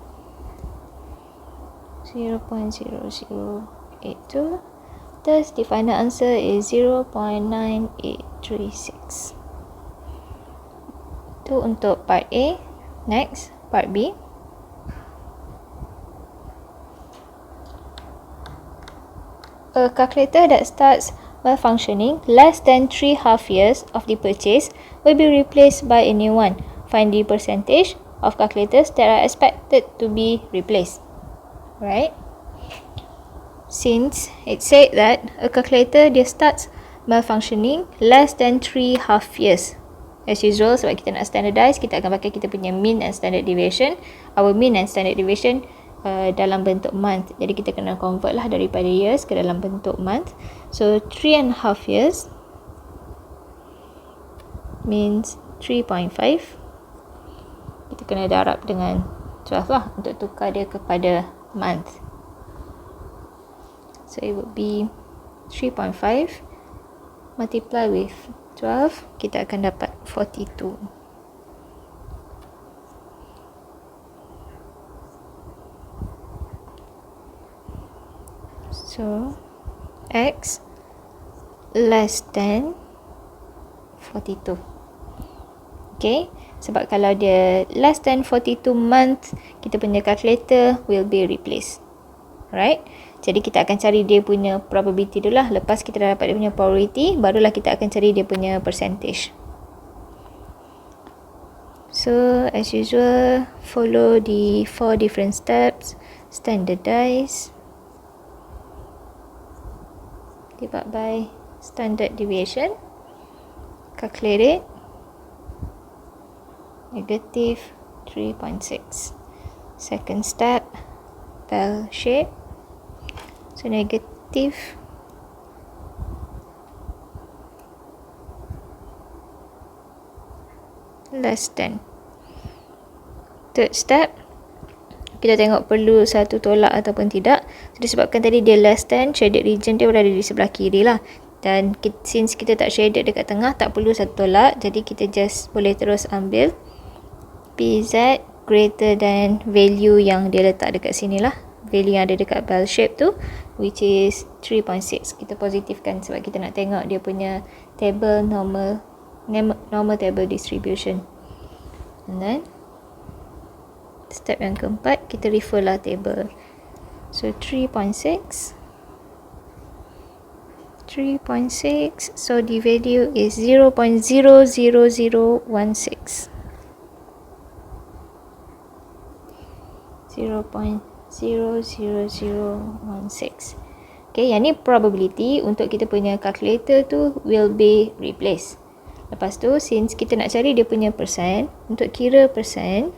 0.0082, thus the final answer is 0.9836. Itu untuk part A. Next, part B. A calculator that starts malfunctioning less than 3 half years of the purchase will be replaced by a new one. Find the percentage of calculators that are expected to be replaced. Right? Since it said that a calculator dia starts malfunctioning less than 3 half years. As usual, sebab kita nak standardize, kita akan pakai kita punya mean and standard deviation. Our mean and standard deviation dalam bentuk month. Jadi kita kena convert lah daripada years ke dalam bentuk month. So 3.5 years means 3.5. Kita kena darab dengan 12 lah untuk tukar dia kepada month. So it would be 3.5 multiply with 12, kita akan dapat 42. So X less than 42. Okay, sebab kalau dia less than 42 month, kita punya calculator will be replaced. Right, jadi kita akan cari dia punya probability dulu lah. Lepas kita dah dapat dia punya probability, barulah kita akan cari dia punya percentage. So as usual, follow the 4 different steps. Standardize, divide by standard deviation, calculate it, negative 3.6. Second step, bell shape, so negative less than. Third step, kita tengok perlu satu tolak ataupun tidak. So, disebabkan tadi dia less than, shaded region dia berada di sebelah kiri lah. Dan since kita tak shaded dekat tengah, tak perlu satu tolak. Jadi kita just boleh terus ambil PZ greater than value yang dia letak dekat sini lah. Value yang ada dekat bell shape tu, which is 3.6. Kita positifkan sebab kita nak tengok dia punya table normal table distribution. And then step yang keempat, kita refer lah table. So 3.6, so the value is 0.00016. 0.00016. Okay, yang ni probability untuk kita punya calculator tu will be replaced. Lepas tu, since kita nak cari dia punya persen, untuk kira persen,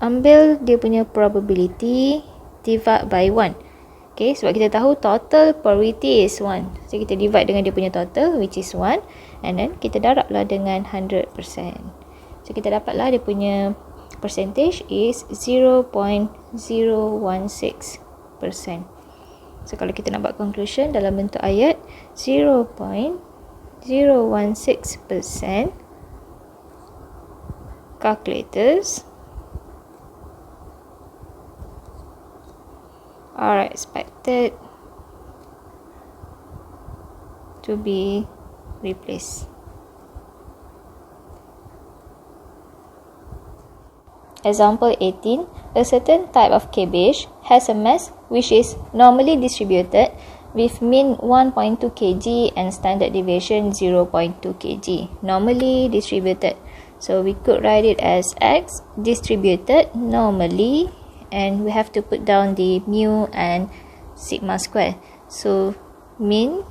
ambil dia punya probability divide by 1. Okay, sebab kita tahu total probability is 1. So, kita divide dengan dia punya total, which is 1. And then, kita darablah dengan 100%. So, kita dapatlah dia punya percentage is 0.016%. So, kalau kita nak buat conclusion dalam bentuk ayat, 0.016% calculators are expected to be replaced. Example 18. A certain type of cabbage has a mass which is normally distributed with mean 1.2 kg and standard deviation 0.2 kg. Normally distributed. So we could write it as X distributed normally, and we have to put down the mu and sigma square. So mean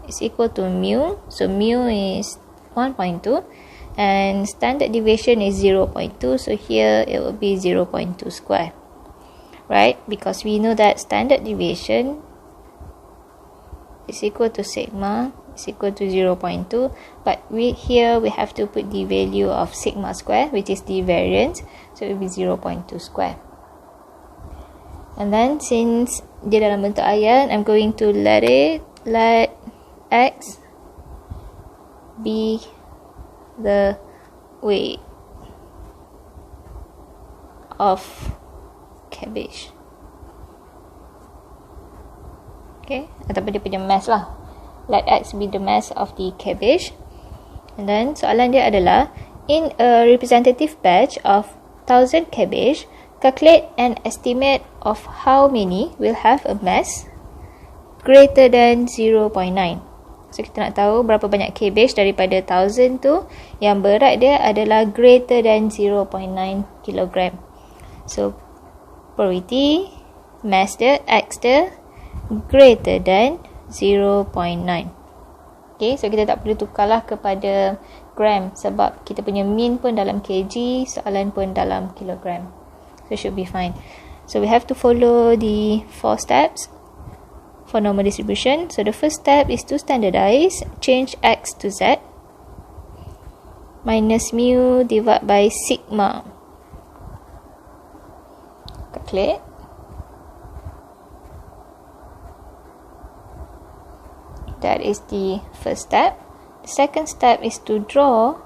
is equal to mu. So mu is 1.2 and standard deviation is 0.2. So here it will be 0.2 square. Right? Because we know that standard deviation is equal to sigma is equal to 0.2, but here we have to put the value of sigma square, which is the variance, so it will be 0.2 square. And then since dia dalam bentuk ayat, I'm going to let X be the weight of cabbage. Okay, ataupun dia punya mass lah. Let X be the mass of the cabbage. And then soalan dia adalah, in a representative batch of 1000 cabbage, calculate an estimate of how many will have a mass greater than 0.9. So kita nak tahu berapa banyak cabbage daripada 1000 tu yang berat dia adalah greater than 0.9 kg. So probability mass dia, X dia greater than 0.9. Okay, so kita tak perlu tukarlah kepada gram sebab kita punya mean pun dalam kg, soalan pun dalam kilogram. So should be fine. So we have to follow the 4 steps for normal distribution. So the first step is to standardize, change X to Z. minus mu divided by sigma. Calculate. That is the first step. The second step is to draw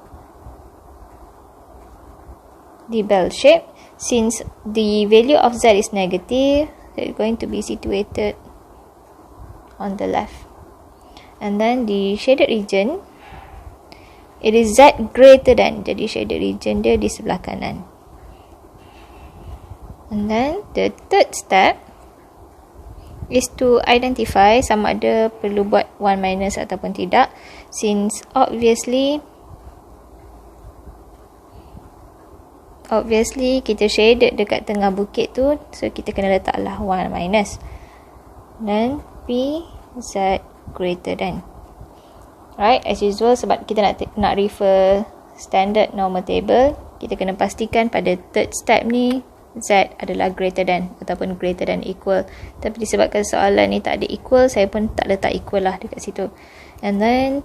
the bell shape. Since the value of z is negative, it's going to be situated on the left. And then the shaded region, it is z greater than, jadi shaded region dia di sebelah kanan. And then the third step is to identify sama ada perlu buat 1 minus ataupun tidak, since obviously kita shaded dekat tengah bukit tu, so kita kena letaklah 1 minus. Dan P Z greater than. Right, as usual, sebab kita nak refer standard normal table, kita kena pastikan pada third step ni Z adalah greater than ataupun greater than equal. Tapi disebabkan soalan ni tak ada equal, saya pun tak letak equal lah dekat situ. And then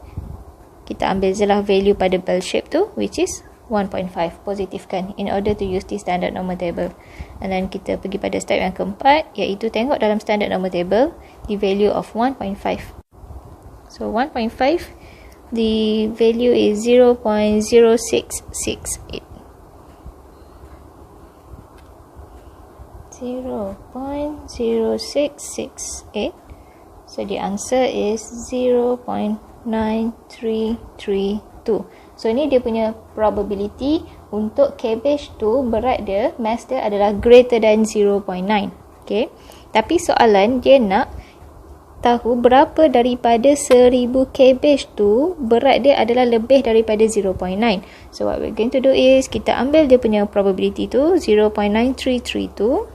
kita ambil je lah value pada bell shape tu, which is 1.5, positifkan in order to use the standard normal table. And then kita pergi pada step yang keempat, iaitu tengok dalam standard normal table the value of 1.5. So 1.5, the value is 0.0668. 0.0668. So the answer is 0.9332. So ni dia punya probability untuk cabbage tu berat dia, mass dia adalah greater than 0.9. Okay. Tapi soalan dia nak tahu berapa daripada 1000 cabbage tu berat dia adalah lebih daripada 0.9. So what we're going to do is kita ambil dia punya probability tu 0.9332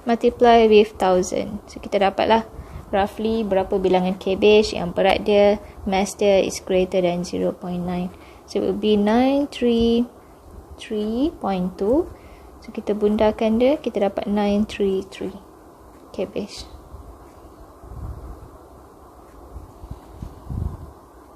multiply with 1000. So kita dapatlah roughly berapa bilangan cabbage yang berat dia, mass dia is greater than 0.9. So it will be 933.2. So kita bundakan dia, kita dapat 933 cabbage.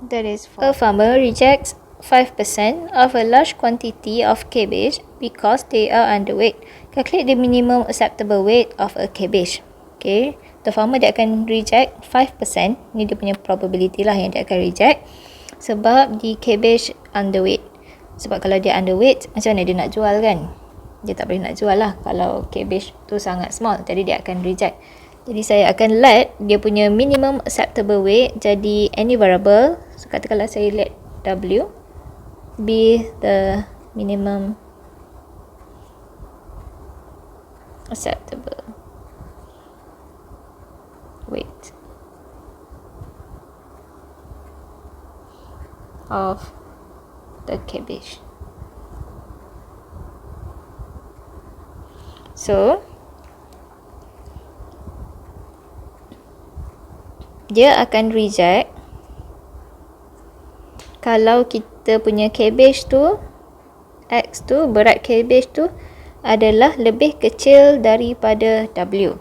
That is a farmer rejects 5% of a large quantity of cabbage because they are underweight. Calculate the minimum acceptable weight of a cabbage. Okay, the farmer dia akan reject 5%. Ni dia punya probability lah yang dia akan reject. Sebab the cabbage underweight. Sebab kalau dia underweight, macam mana dia nak jual kan? Dia tak boleh nak jual lah kalau cabbage tu sangat small. Jadi dia akan reject. Jadi saya akan let dia punya minimum acceptable weight jadi any variable. So katakanlah saya let W be the minimum acceptable weight of the cabbage. So dia akan reject kalau kita punya cabbage tu, X tu, berat cabbage tu adalah lebih kecil daripada W.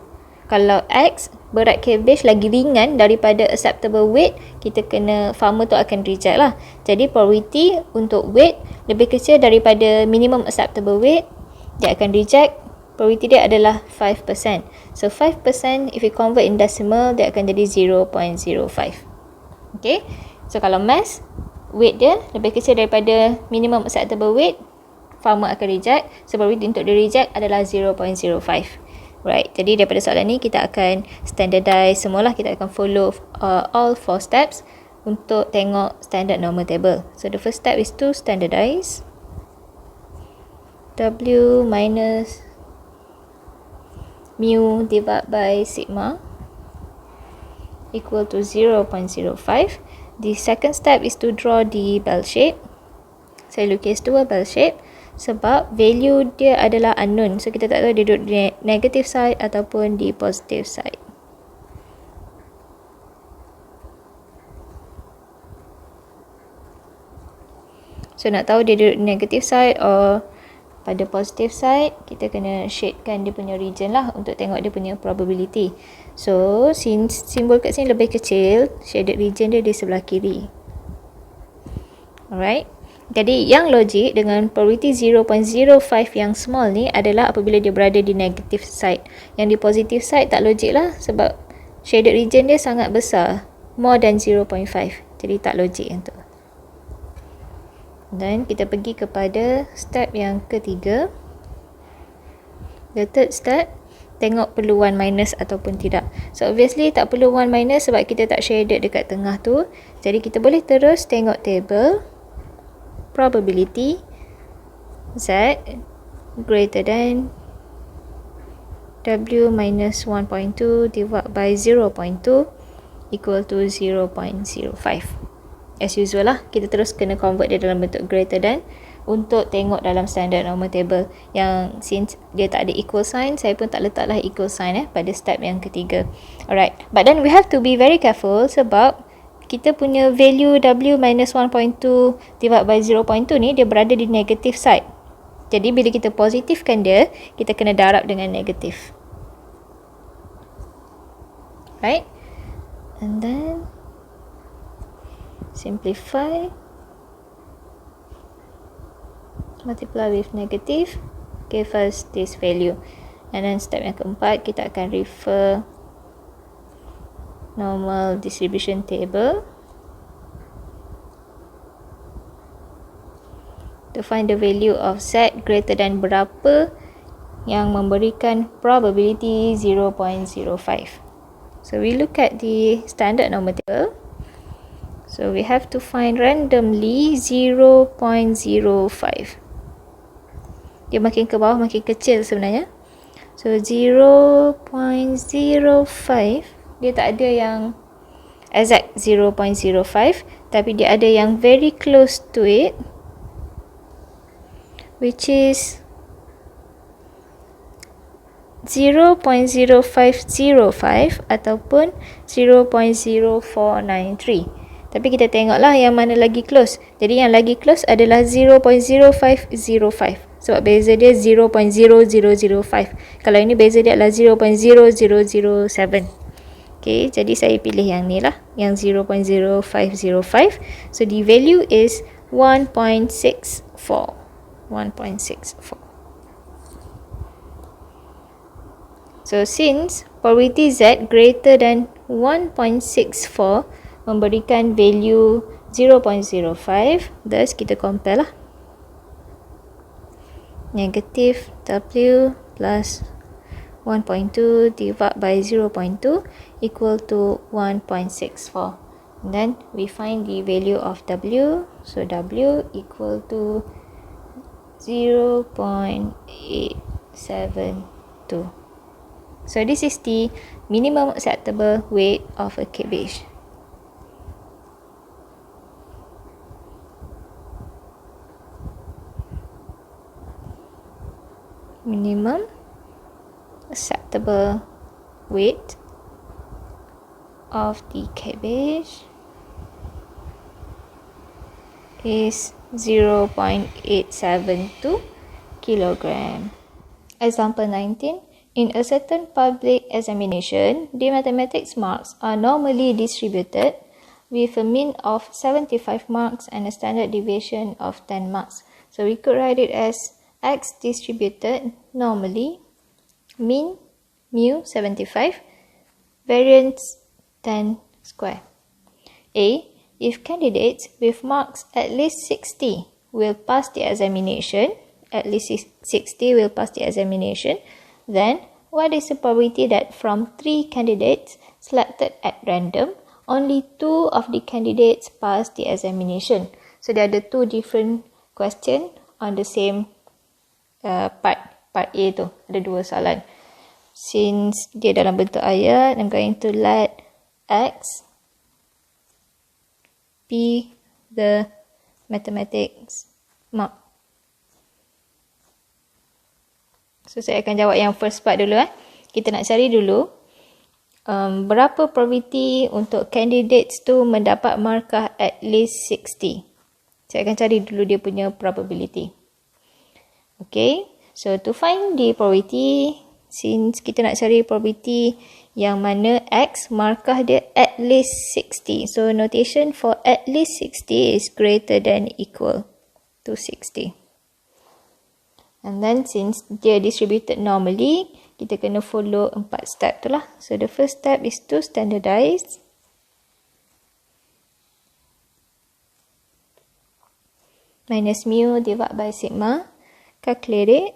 Kalau X, berat cabbage lagi ringan daripada acceptable weight, kita kena, farmer tu akan reject lah. Jadi probability untuk weight lebih kecil daripada minimum acceptable weight, dia akan reject. Probability dia adalah 5%. So 5% if we convert in decimal, dia akan jadi 0.05. Okay. So kalau mass, weight dia lebih kecil daripada minimum acceptable weight, farmer akan reject. So probability untuk dia reject adalah 0.05. Right. Jadi daripada soalan ni kita akan standardize semualah. Kita akan follow all 4 steps untuk tengok standard normal table. So the first step is to standardize. W minus mu divided by sigma equal to 0.05. The second step is to draw the bell shape. Saya lukis dua bell shape sebab value dia adalah unknown. So kita tak tahu dia duduk di negative side ataupun di positive side. So nak tahu dia duduk di negative side or pada positive side, kita kena shadekan dia punya region lah untuk tengok dia punya probability. So since simbol kat sini lebih kecil, shaded region dia di sebelah kiri. Alright. Jadi yang logik dengan probability 0.05 yang small ni adalah apabila dia berada di negative side. Yang di positive side tak logik lah sebab shaded region dia sangat besar. More than 0.5. Jadi tak logik yang tu. Dan kita pergi kepada step yang ketiga. The third step, tengok perlu 1 minus ataupun tidak. So obviously tak perlu 1 minus sebab kita tak shaded dekat tengah tu. Jadi kita boleh terus tengok table. Probability Z greater than W minus 1.2 divided by 0.2 equal to 0.05. As usual lah, kita terus kena convert dia dalam bentuk greater than untuk tengok dalam standard normal table. Yang since dia tak ada equal sign, saya pun tak letaklah equal sign pada step yang ketiga. Alright, but then we have to be very careful sebab kita punya value W minus 1.2 divided by 0.2 ni dia berada di negative side. Jadi bila kita positifkan dia, kita kena darab dengan negatif. Right? And then simplify. Multiply with negative. Give us this value. And then step yang keempat, kita akan refer normal distribution table to find the value of Z greater than berapa yang memberikan probability 0.05. So we look at the standard normal table. So we have to find randomly 0.05. Dia makin ke bawah makin kecil sebenarnya. So 0.05 dia tak ada yang exact 0.05 tapi dia ada yang very close to it, which is 0.0505 ataupun 0.0493. Tapi kita tengoklah yang mana lagi close. Jadi yang lagi close adalah 0.0505 sebab beza dia 0.0005. Kalau ini beza dia adalah 0.0007. Okay, jadi saya pilih yang ni lah, yang 0.0505. So the value is 1.64. 1.64. So since probability Z greater than 1.64 memberikan value 0.05, thus kita compare lah. Negative W plus 1.2 divided by 0.2 equal to 1.64. Then we find the value of W. So W equal to 0.872. So this is the minimum acceptable weight of a cabbage. Minimum acceptable weight of the cabbage is 0.872 kilogram. Example 19. In a certain public examination, the mathematics marks are normally distributed with a mean of 75 marks and a standard deviation of 10 marks. So we could write it as X distributed normally, mean mu 75, variance 10 square. A. If candidates with marks at least 60 will pass the examination, then what is the probability that from 3 candidates selected at random, only 2 of the candidates pass the examination? So there are 2 different questions on the same part A tu. Ada 2 soalan. Since dia dalam bentuk ayat, I'm going to let X be the mathematics mark. So saya akan jawab yang first part dulu. Kita nak cari dulu berapa probability untuk candidates tu mendapat markah at least 60. Saya akan cari dulu dia punya probability. Okay, so to find the probability, since kita nak cari probability yang mana X markah dia at least 60. So notation for at least 60 is greater than equal to 60. And then since dia distributed normally, kita kena follow 4 step tu lah. So the first step is to standardize. Minus mu divided by sigma. Calculate it.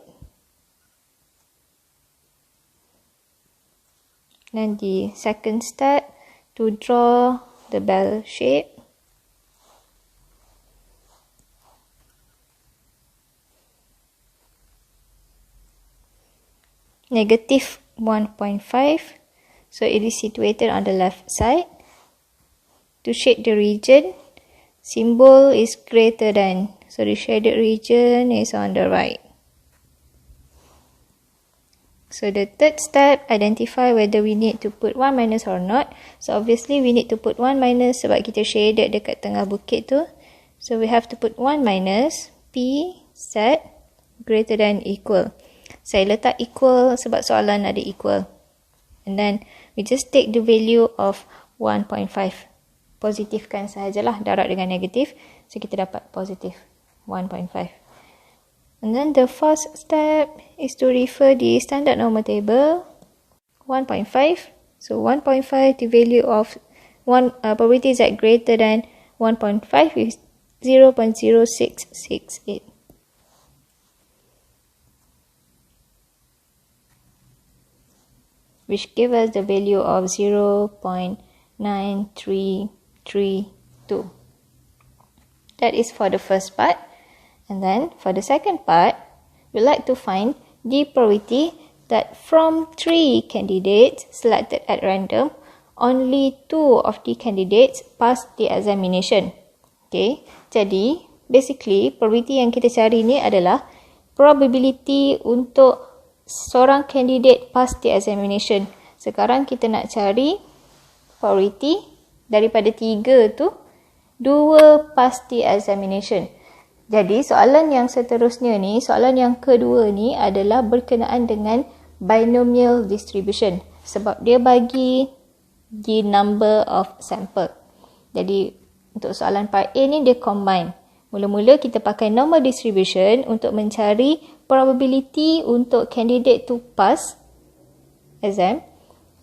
Then the second step, to draw the bell shape. Negative 1.5. So it is situated on the left side. To shade the region, symbol is greater than. So the shaded region is on the right. So the third step, identify whether we need to put 1 minus or not. So obviously we need to put 1 minus sebab kita shaded dekat tengah bukit tu. So we have to put 1 minus P set greater than equal. Saya letak equal sebab soalan ada equal. And then we just take the value of 1.5. Positifkan sahajalah darab dengan negatif. So kita dapat positif 1.5. And then the first step is to refer the standard normal table 1.5. So 1.5, the value of probability z greater than 1.5 is 0.0668. Which gives us the value of 0.9332. That is for the first part. And then for the second part, we like to find the probability that from 3 candidates selected at random, only 2 of the candidates pass the examination. Okay, jadi basically probability yang kita cari ni adalah probability untuk seorang candidate pass the examination. Sekarang kita nak cari probability daripada 3 tu, 2 pass the examination. Jadi soalan yang seterusnya ni, soalan yang kedua ni adalah berkenaan dengan binomial distribution. Sebab dia bagi the number of sample. Jadi untuk soalan part A ni dia combine. Mula-mula kita pakai normal distribution untuk mencari probability untuk candidate to pass exam.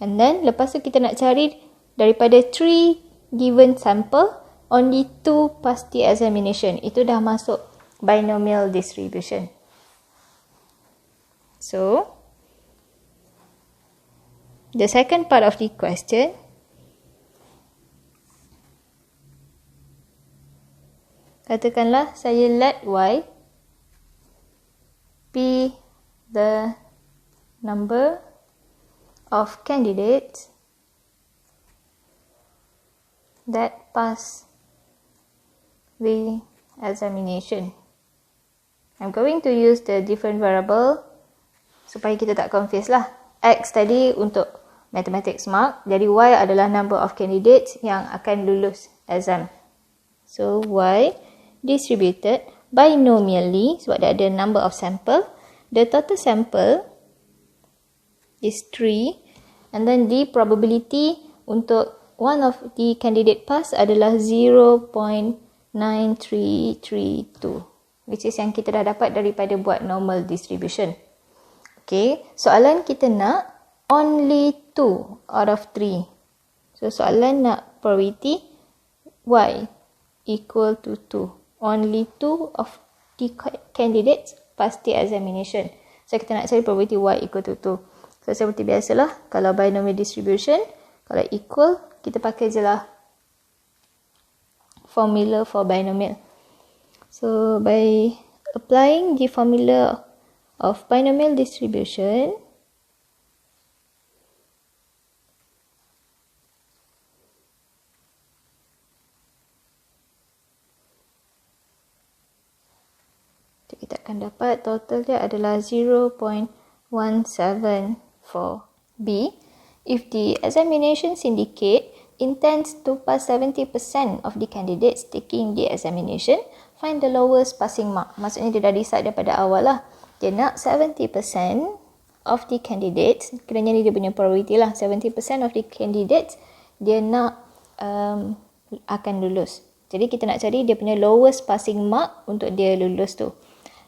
And then lepas tu kita nak cari daripada 3 given sample, only 2 pass the examination. Itu dah masuk binomial distribution. So, the second part of the question, katakanlah saya let Y be the number of candidates that pass the examination. I'm going to use the different variable supaya kita tak confuse lah. X tadi untuk mathematics mark, jadi Y adalah number of candidates yang akan lulus exam. So Y distributed binomially sebab dia ada number of sample. The total sample is 3 and then the probability untuk one of the candidate pass adalah 0.9332, which is yang kita dah dapat daripada buat normal distribution. Okay, soalan kita nak only 2 out of 3. So soalan nak probability Y equal to 2. Only 2 of the candidates pass the examination. So kita nak cari probability Y equal to 2. So seperti biasalah, kalau binomial distribution, kalau equal, kita pakai je lah formula for binomial. So by applying the formula of binomial distribution, kita akan dapat total dia adalah 0.174B. If the examinations indicate intends to pass 70% of the candidates taking the examination, find the lowest passing mark. Maksudnya dia dah decide daripada awal lah. Dia nak 70% of the candidates, kerana ni dia punya probability lah, 70% of the candidates dia nak akan lulus. Jadi kita nak cari dia punya lowest passing mark untuk dia lulus tu.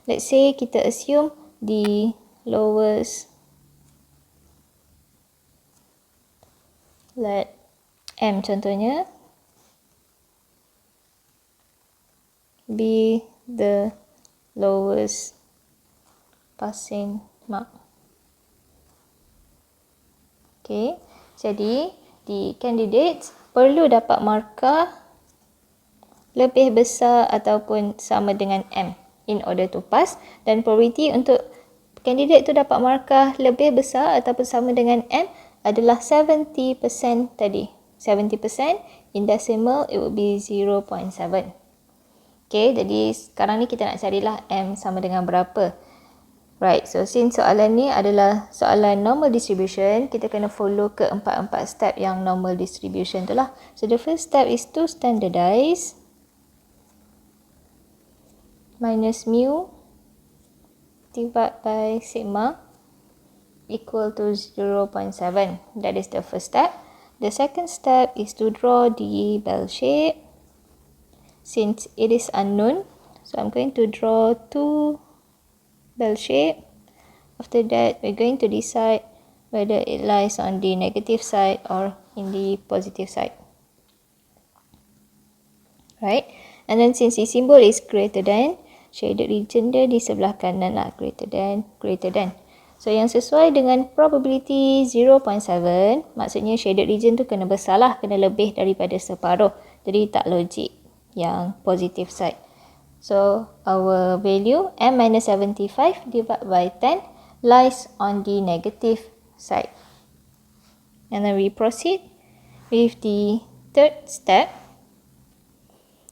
Let's say kita assume the lowest, let M contohnya be the lowest passing mark. Okay, jadi the candidates perlu dapat markah lebih besar ataupun sama dengan M in order to pass, dan probability untuk kandidat tu dapat markah lebih besar ataupun sama dengan M adalah 70% tadi. 70% in decimal it would be 0.7. Okay, jadi sekarang ni kita nak carilah M sama dengan berapa. Right, so since soalan ni adalah soalan normal distribution, kita kena follow ke empat step yang normal distribution tu lah. So the first step is to standardize minus mu divided by sigma equal to 0.7. That is the first step. The second step is to draw the bell shape. Since it is unknown, so I'm going to draw two bell shape. After that, we're going to decide whether it lies on the negative side or in the positive side. Right? And then since the symbol is greater than, shaded region dia di sebelah kanan lah, greater than. So yang sesuai dengan probability 0.7, maksudnya shaded region tu kena besar lah, kena lebih daripada separuh. Jadi tak logik yang positive side. So our value M minus 75 divided by 10 lies on the negative side. And then we proceed with the third step.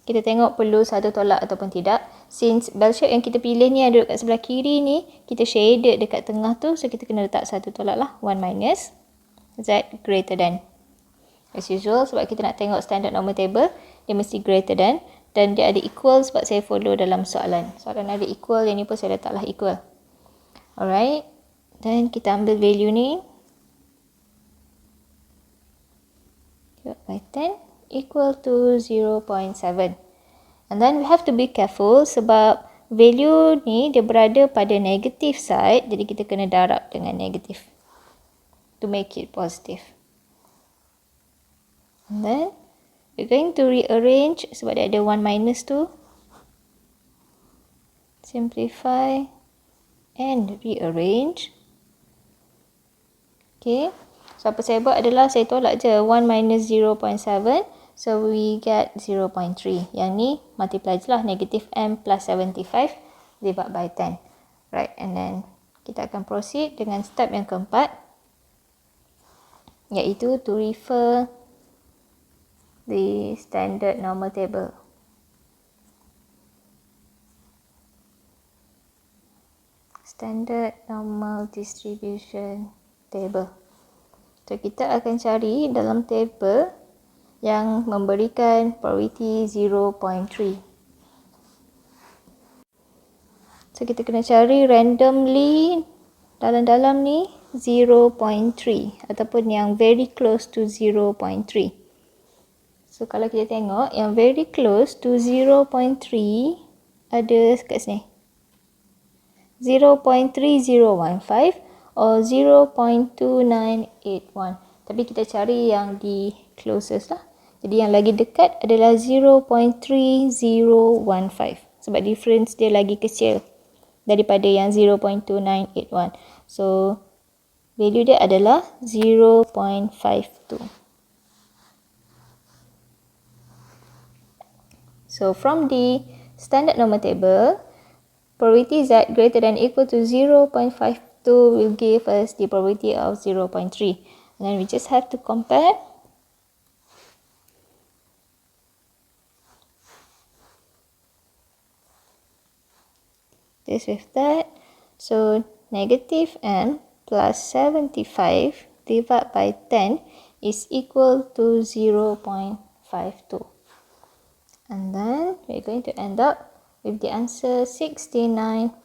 Kita tengok perlu satu tolak ataupun tidak. Since bell shape yang kita pilih ni ada dekat sebelah kiri ni, kita shaded dekat tengah tu, so kita kena letak satu tolak lah, 1 minus Z greater than. As usual, sebab kita nak tengok standard normal table, dia mesti greater than, dan dia ada equal sebab saya follow dalam soalan. Soalan ada equal, yang ni pun saya letaklah equal. Alright, dan kita ambil value ni, by 10 equal to 0.7. And then we have to be careful sebab value ni dia berada pada negative side, jadi kita kena darab dengan negative to make it positive. And then we're going to rearrange sebab dia ada 1 minus tu. Simplify and rearrange. Okay, so apa saya buat adalah saya tolak je 1 minus 0.7. So we get 0.3. Yang ni multiply je lah, negative M plus 75 divided by 10. Right, and then kita akan proceed dengan step yang keempat, iaitu to refer the standard normal table. Standard normal distribution table. So kita akan cari dalam table yang memberikan probability 0.3. So kita kena cari randomly dalam ni 0.3 ataupun yang very close to 0.3. So kalau kita tengok yang very close to 0.3 ada kat sini, 0.3015 or 0.2981. Tapi kita cari yang di closest lah. Jadi yang lagi dekat adalah 0.3015 sebab difference dia lagi kecil daripada yang 0.2981. So value dia adalah 0.52. So from the standard normal table, probability Z greater than equal to 0.52 will give us the probability of 0.3. And then we just have to compare. This with that. So negative M plus 75 divided by 10 is equal to 0.52. And then we're going to end up with the answer 69.8.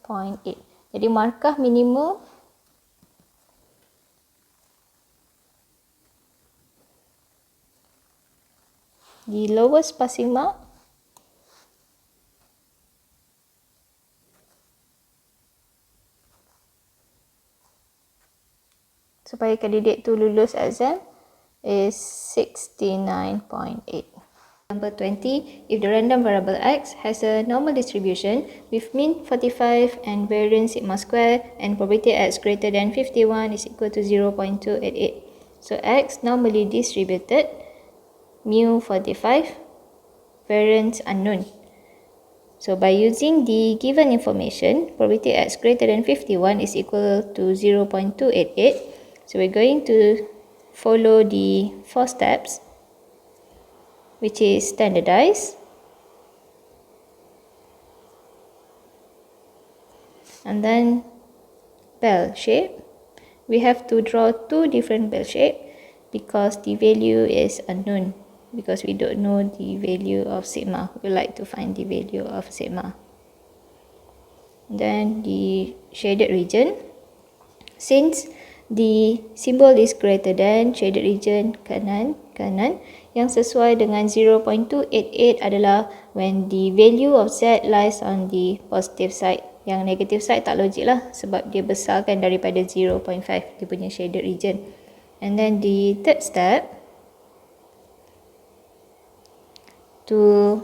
Jadi markah minimum the lowest passing mark supaya kandidat tu lulus exam is 69.8. Number 20, if the random variable x has a normal distribution with mean 45 and variance sigma square and probability x greater than 51 is equal to 0.288. So x normally distributed, mu 45, variance unknown. So by using the given information, probability x greater than 51 is equal to 0.288. So we're going to follow the 4 steps, which is standardize, and then bell shape. We have to draw 2 different bell shape because the value is unknown, because we don't know the value of sigma. We like to find the value of sigma. Then the shaded region, since the symbol is greater than, shaded region kanan, yang sesuai dengan 0.288 adalah when the value of z lies on the positive side. Yang negative side tak logik lah sebab dia besarkan daripada 0.5, dia punya shaded region. And then the third step, to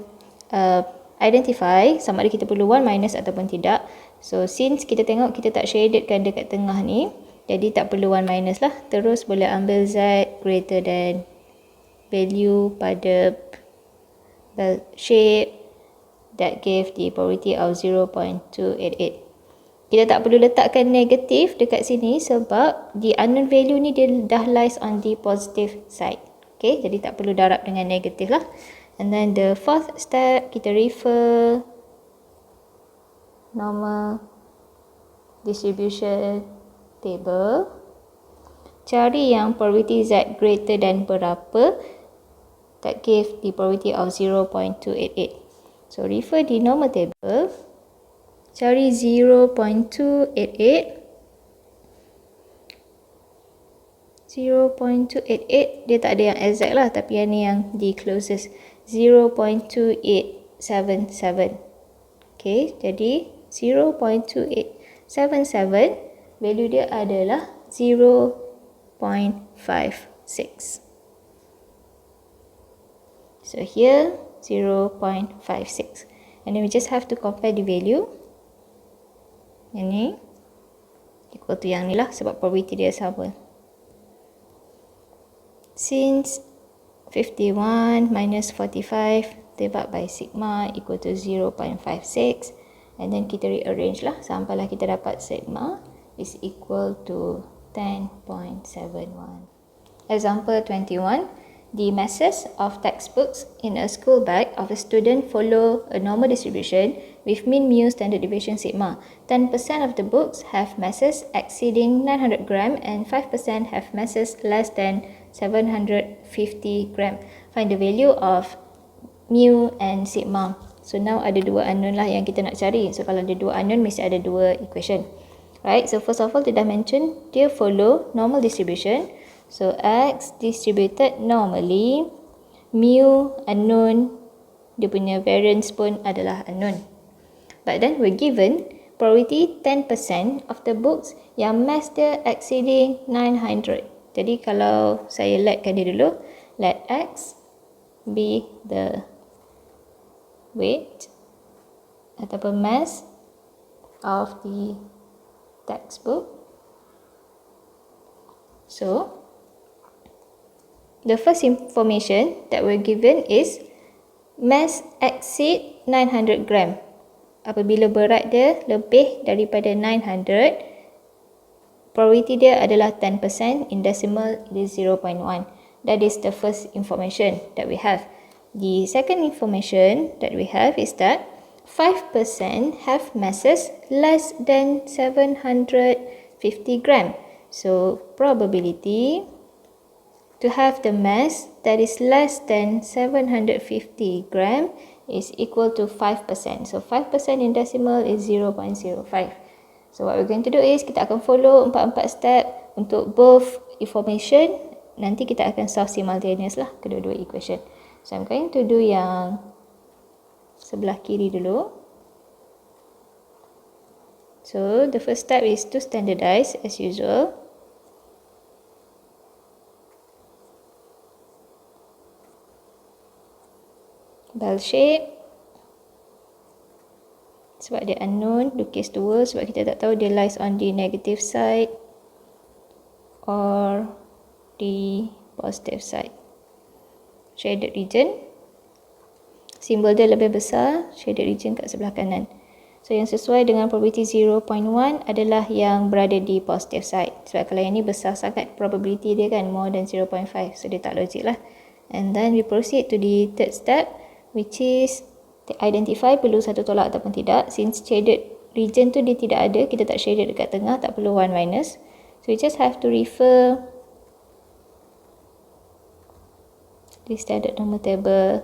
identify sama ada kita perlu 1 minus ataupun tidak. So since kita tengok kita tak shadedkan dekat tengah ni, jadi tak perlu 1 minus lah. Terus boleh ambil z greater than value pada bell shape that gave the probability of 0.288. Kita tak perlu letakkan negatif dekat sini sebab the unknown value ni dia dah lies on the positive side. Okay, jadi tak perlu darab dengan negatif lah. And then the fourth step, kita refer normal distribution table. Cari yang probability z greater than berapa that give the probability of 0.288. So refer the normal table, cari 0.288. 0.288 dia tak ada yang exact lah, tapi yang ni yang the closest, 0.2877. Okay, jadi 0.2877 value dia adalah 0.56. So here 0.56, and then we just have to compare the value. Yang ni equal to yang ni lah sebab probability dia sama. Since 51 minus 45 divided by sigma equal to 0.56, and then kita rearrange lah sampailah kita dapat sigma is equal to 10.71. Example 21. The masses of textbooks in a school bag of a student follow a normal distribution with mean mu standard deviation sigma. 10% of the books have masses exceeding 900 gram and 5% have masses less than 750 gram. Find the value of mu and sigma. So now ada 2 unknown lah yang kita nak cari. So kalau ada 2 unknown mesti ada 2 equation. Right, so first of all dia dah mention dia follow normal distribution. So x distributed normally, mu unknown, dia punya variance pun adalah unknown. But then we're given probability 10% of the books yang mass dia exceeding 900. Jadi kalau saya letkan dia dulu, let x be the weight ataupun mass of the textbook. So the first information that we're given is mass exceed 900 gram. Apabila berat dia lebih daripada 900, probability dia adalah 10%, in decimal it is 0.1. That is the first information that we have. The second information that we have is that 5% have masses less than 750 gram. So probability to have the mass that is less than 750 gram is equal to 5%. So 5% in decimal is 0.05. So what we're going to do is kita akan follow 4 step untuk both information. Nanti kita akan solve simultaneous lah kedua-dua equation. So I'm going to do yang sebelah kiri dulu. So the first step is to standardize as usual. Bell shape. Sebab dia unknown, lukis 2 sebab kita tak tahu dia lies on the negative side or the positive side. Shaded region. Simbol dia lebih besar, shaded region kat sebelah kanan. So yang sesuai dengan probability 0.1 adalah yang berada di positive side. Sebab kalau yang ni besar sangat probability dia kan, more than 0.5. So dia tak logik lah. And then we proceed to the third step, which is identify perlu satu tolak ataupun tidak. Since shaded region tu dia tidak ada, kita tak shaded dekat tengah, tak perlu 1 minus. So we just have to refer the standard normal table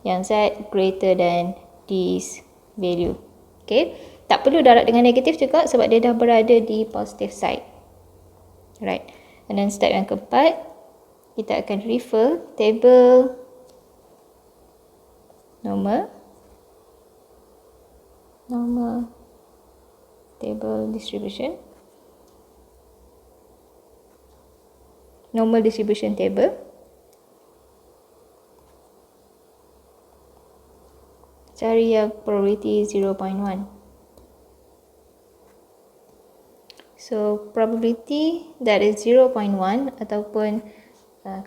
yang Z greater than this value. Okay, tak perlu darab dengan negatif juga sebab dia dah berada di positive side. Right, and then step yang keempat, kita akan refer table normal table distribution, normal distribution table. Cari yang probability 0.1. So probability that is 0.1 ataupun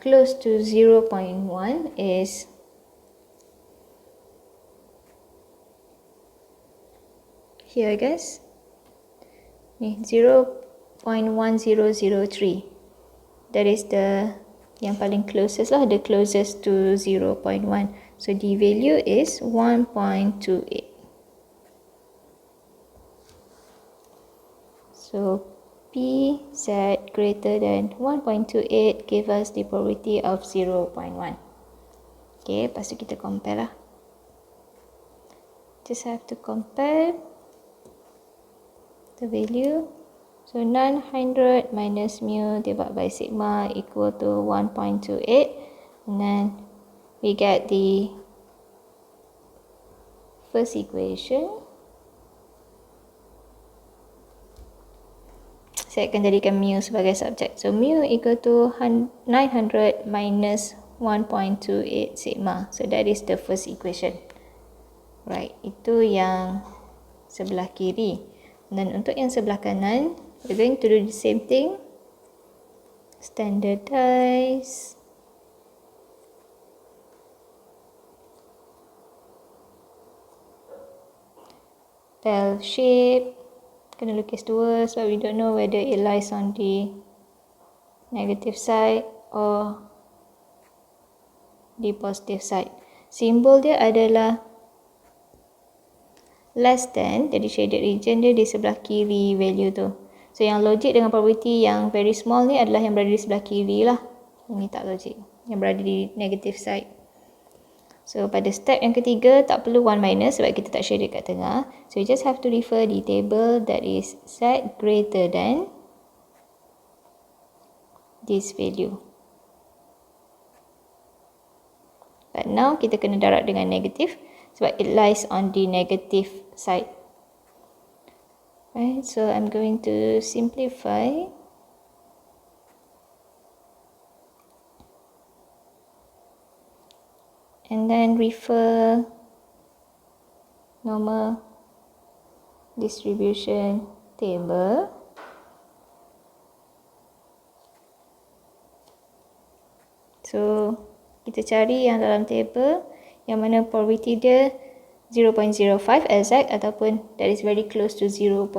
close to 0.1 is here guys. Ni 0.1003. That is the yang paling closest lah, the closest to 0.1. So the value is 1.28. So PZ greater than 1.28 give us the probability of 0.1. Okay, lepas tu kita compare lah. Just have to compare the value. So 900 minus mu divided by sigma equal to 1.28. And then we get the first equation. Saya akan jadikan mu sebagai subjek. So mu equal to 900 minus 1.28 sigma. So that is the first equation. Right, itu yang sebelah kiri. Dan untuk yang sebelah kanan, we're going to do the same thing. Standardize. Bell shape. Kena lukis 2 sebab we don't know whether it lies on the negative side or the positive side. Simbol dia adalah less than, jadi shaded region dia di sebelah kiri value tu. So yang logik dengan probability yang very small ni adalah yang berada di sebelah kiri lah. Ini tak logik, yang berada di negative side. So pada step yang ketiga tak perlu 1 minus sebab kita tak shaded kat tengah. So you just have to refer the table that is Z greater than this value. But now kita kena darab dengan negatif sebab it lies on the negative side. Right, so I'm going to simplify. And then refer normal distribution table. So kita cari yang dalam table yang mana probability dia 0.05 exact ataupun that is very close to 0.05.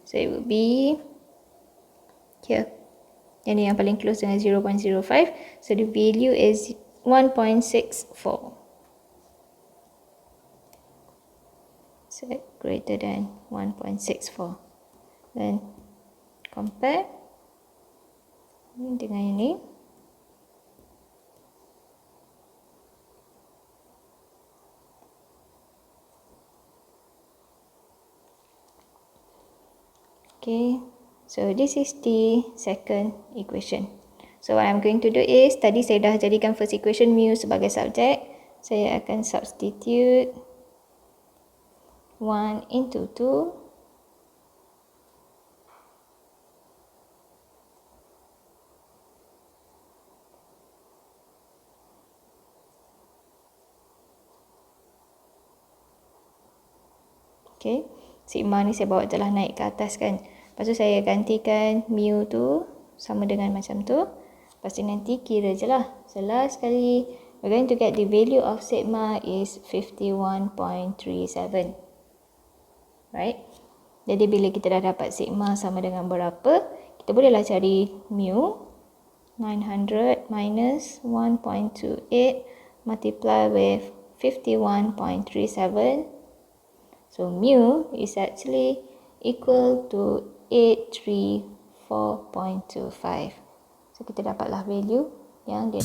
So it will be here. Yang ni yang paling close dengan 0.05. So the value is 1.64. So greater than 1.64. Then compare dengan yang ni. Okay, so this is the second equation. So what I'm going to do is, tadi saya dah jadikan first equation mu sebagai subjek. Saya akan substitute 1 into 2. Okay, sigma ni saya bawa telah naik ke atas kan. Lepas tu saya gantikan mu tu sama dengan macam tu. Lepas tu nanti kira je lah. So last sekali, we're going to get the value of sigma is 51.37. Right? Jadi bila kita dah dapat sigma sama dengan berapa, kita bolehlah cari mu. 900 minus 1.28 multiply with 51.37. So mu is actually equal to 834.25. So kita dapatlah value yang dia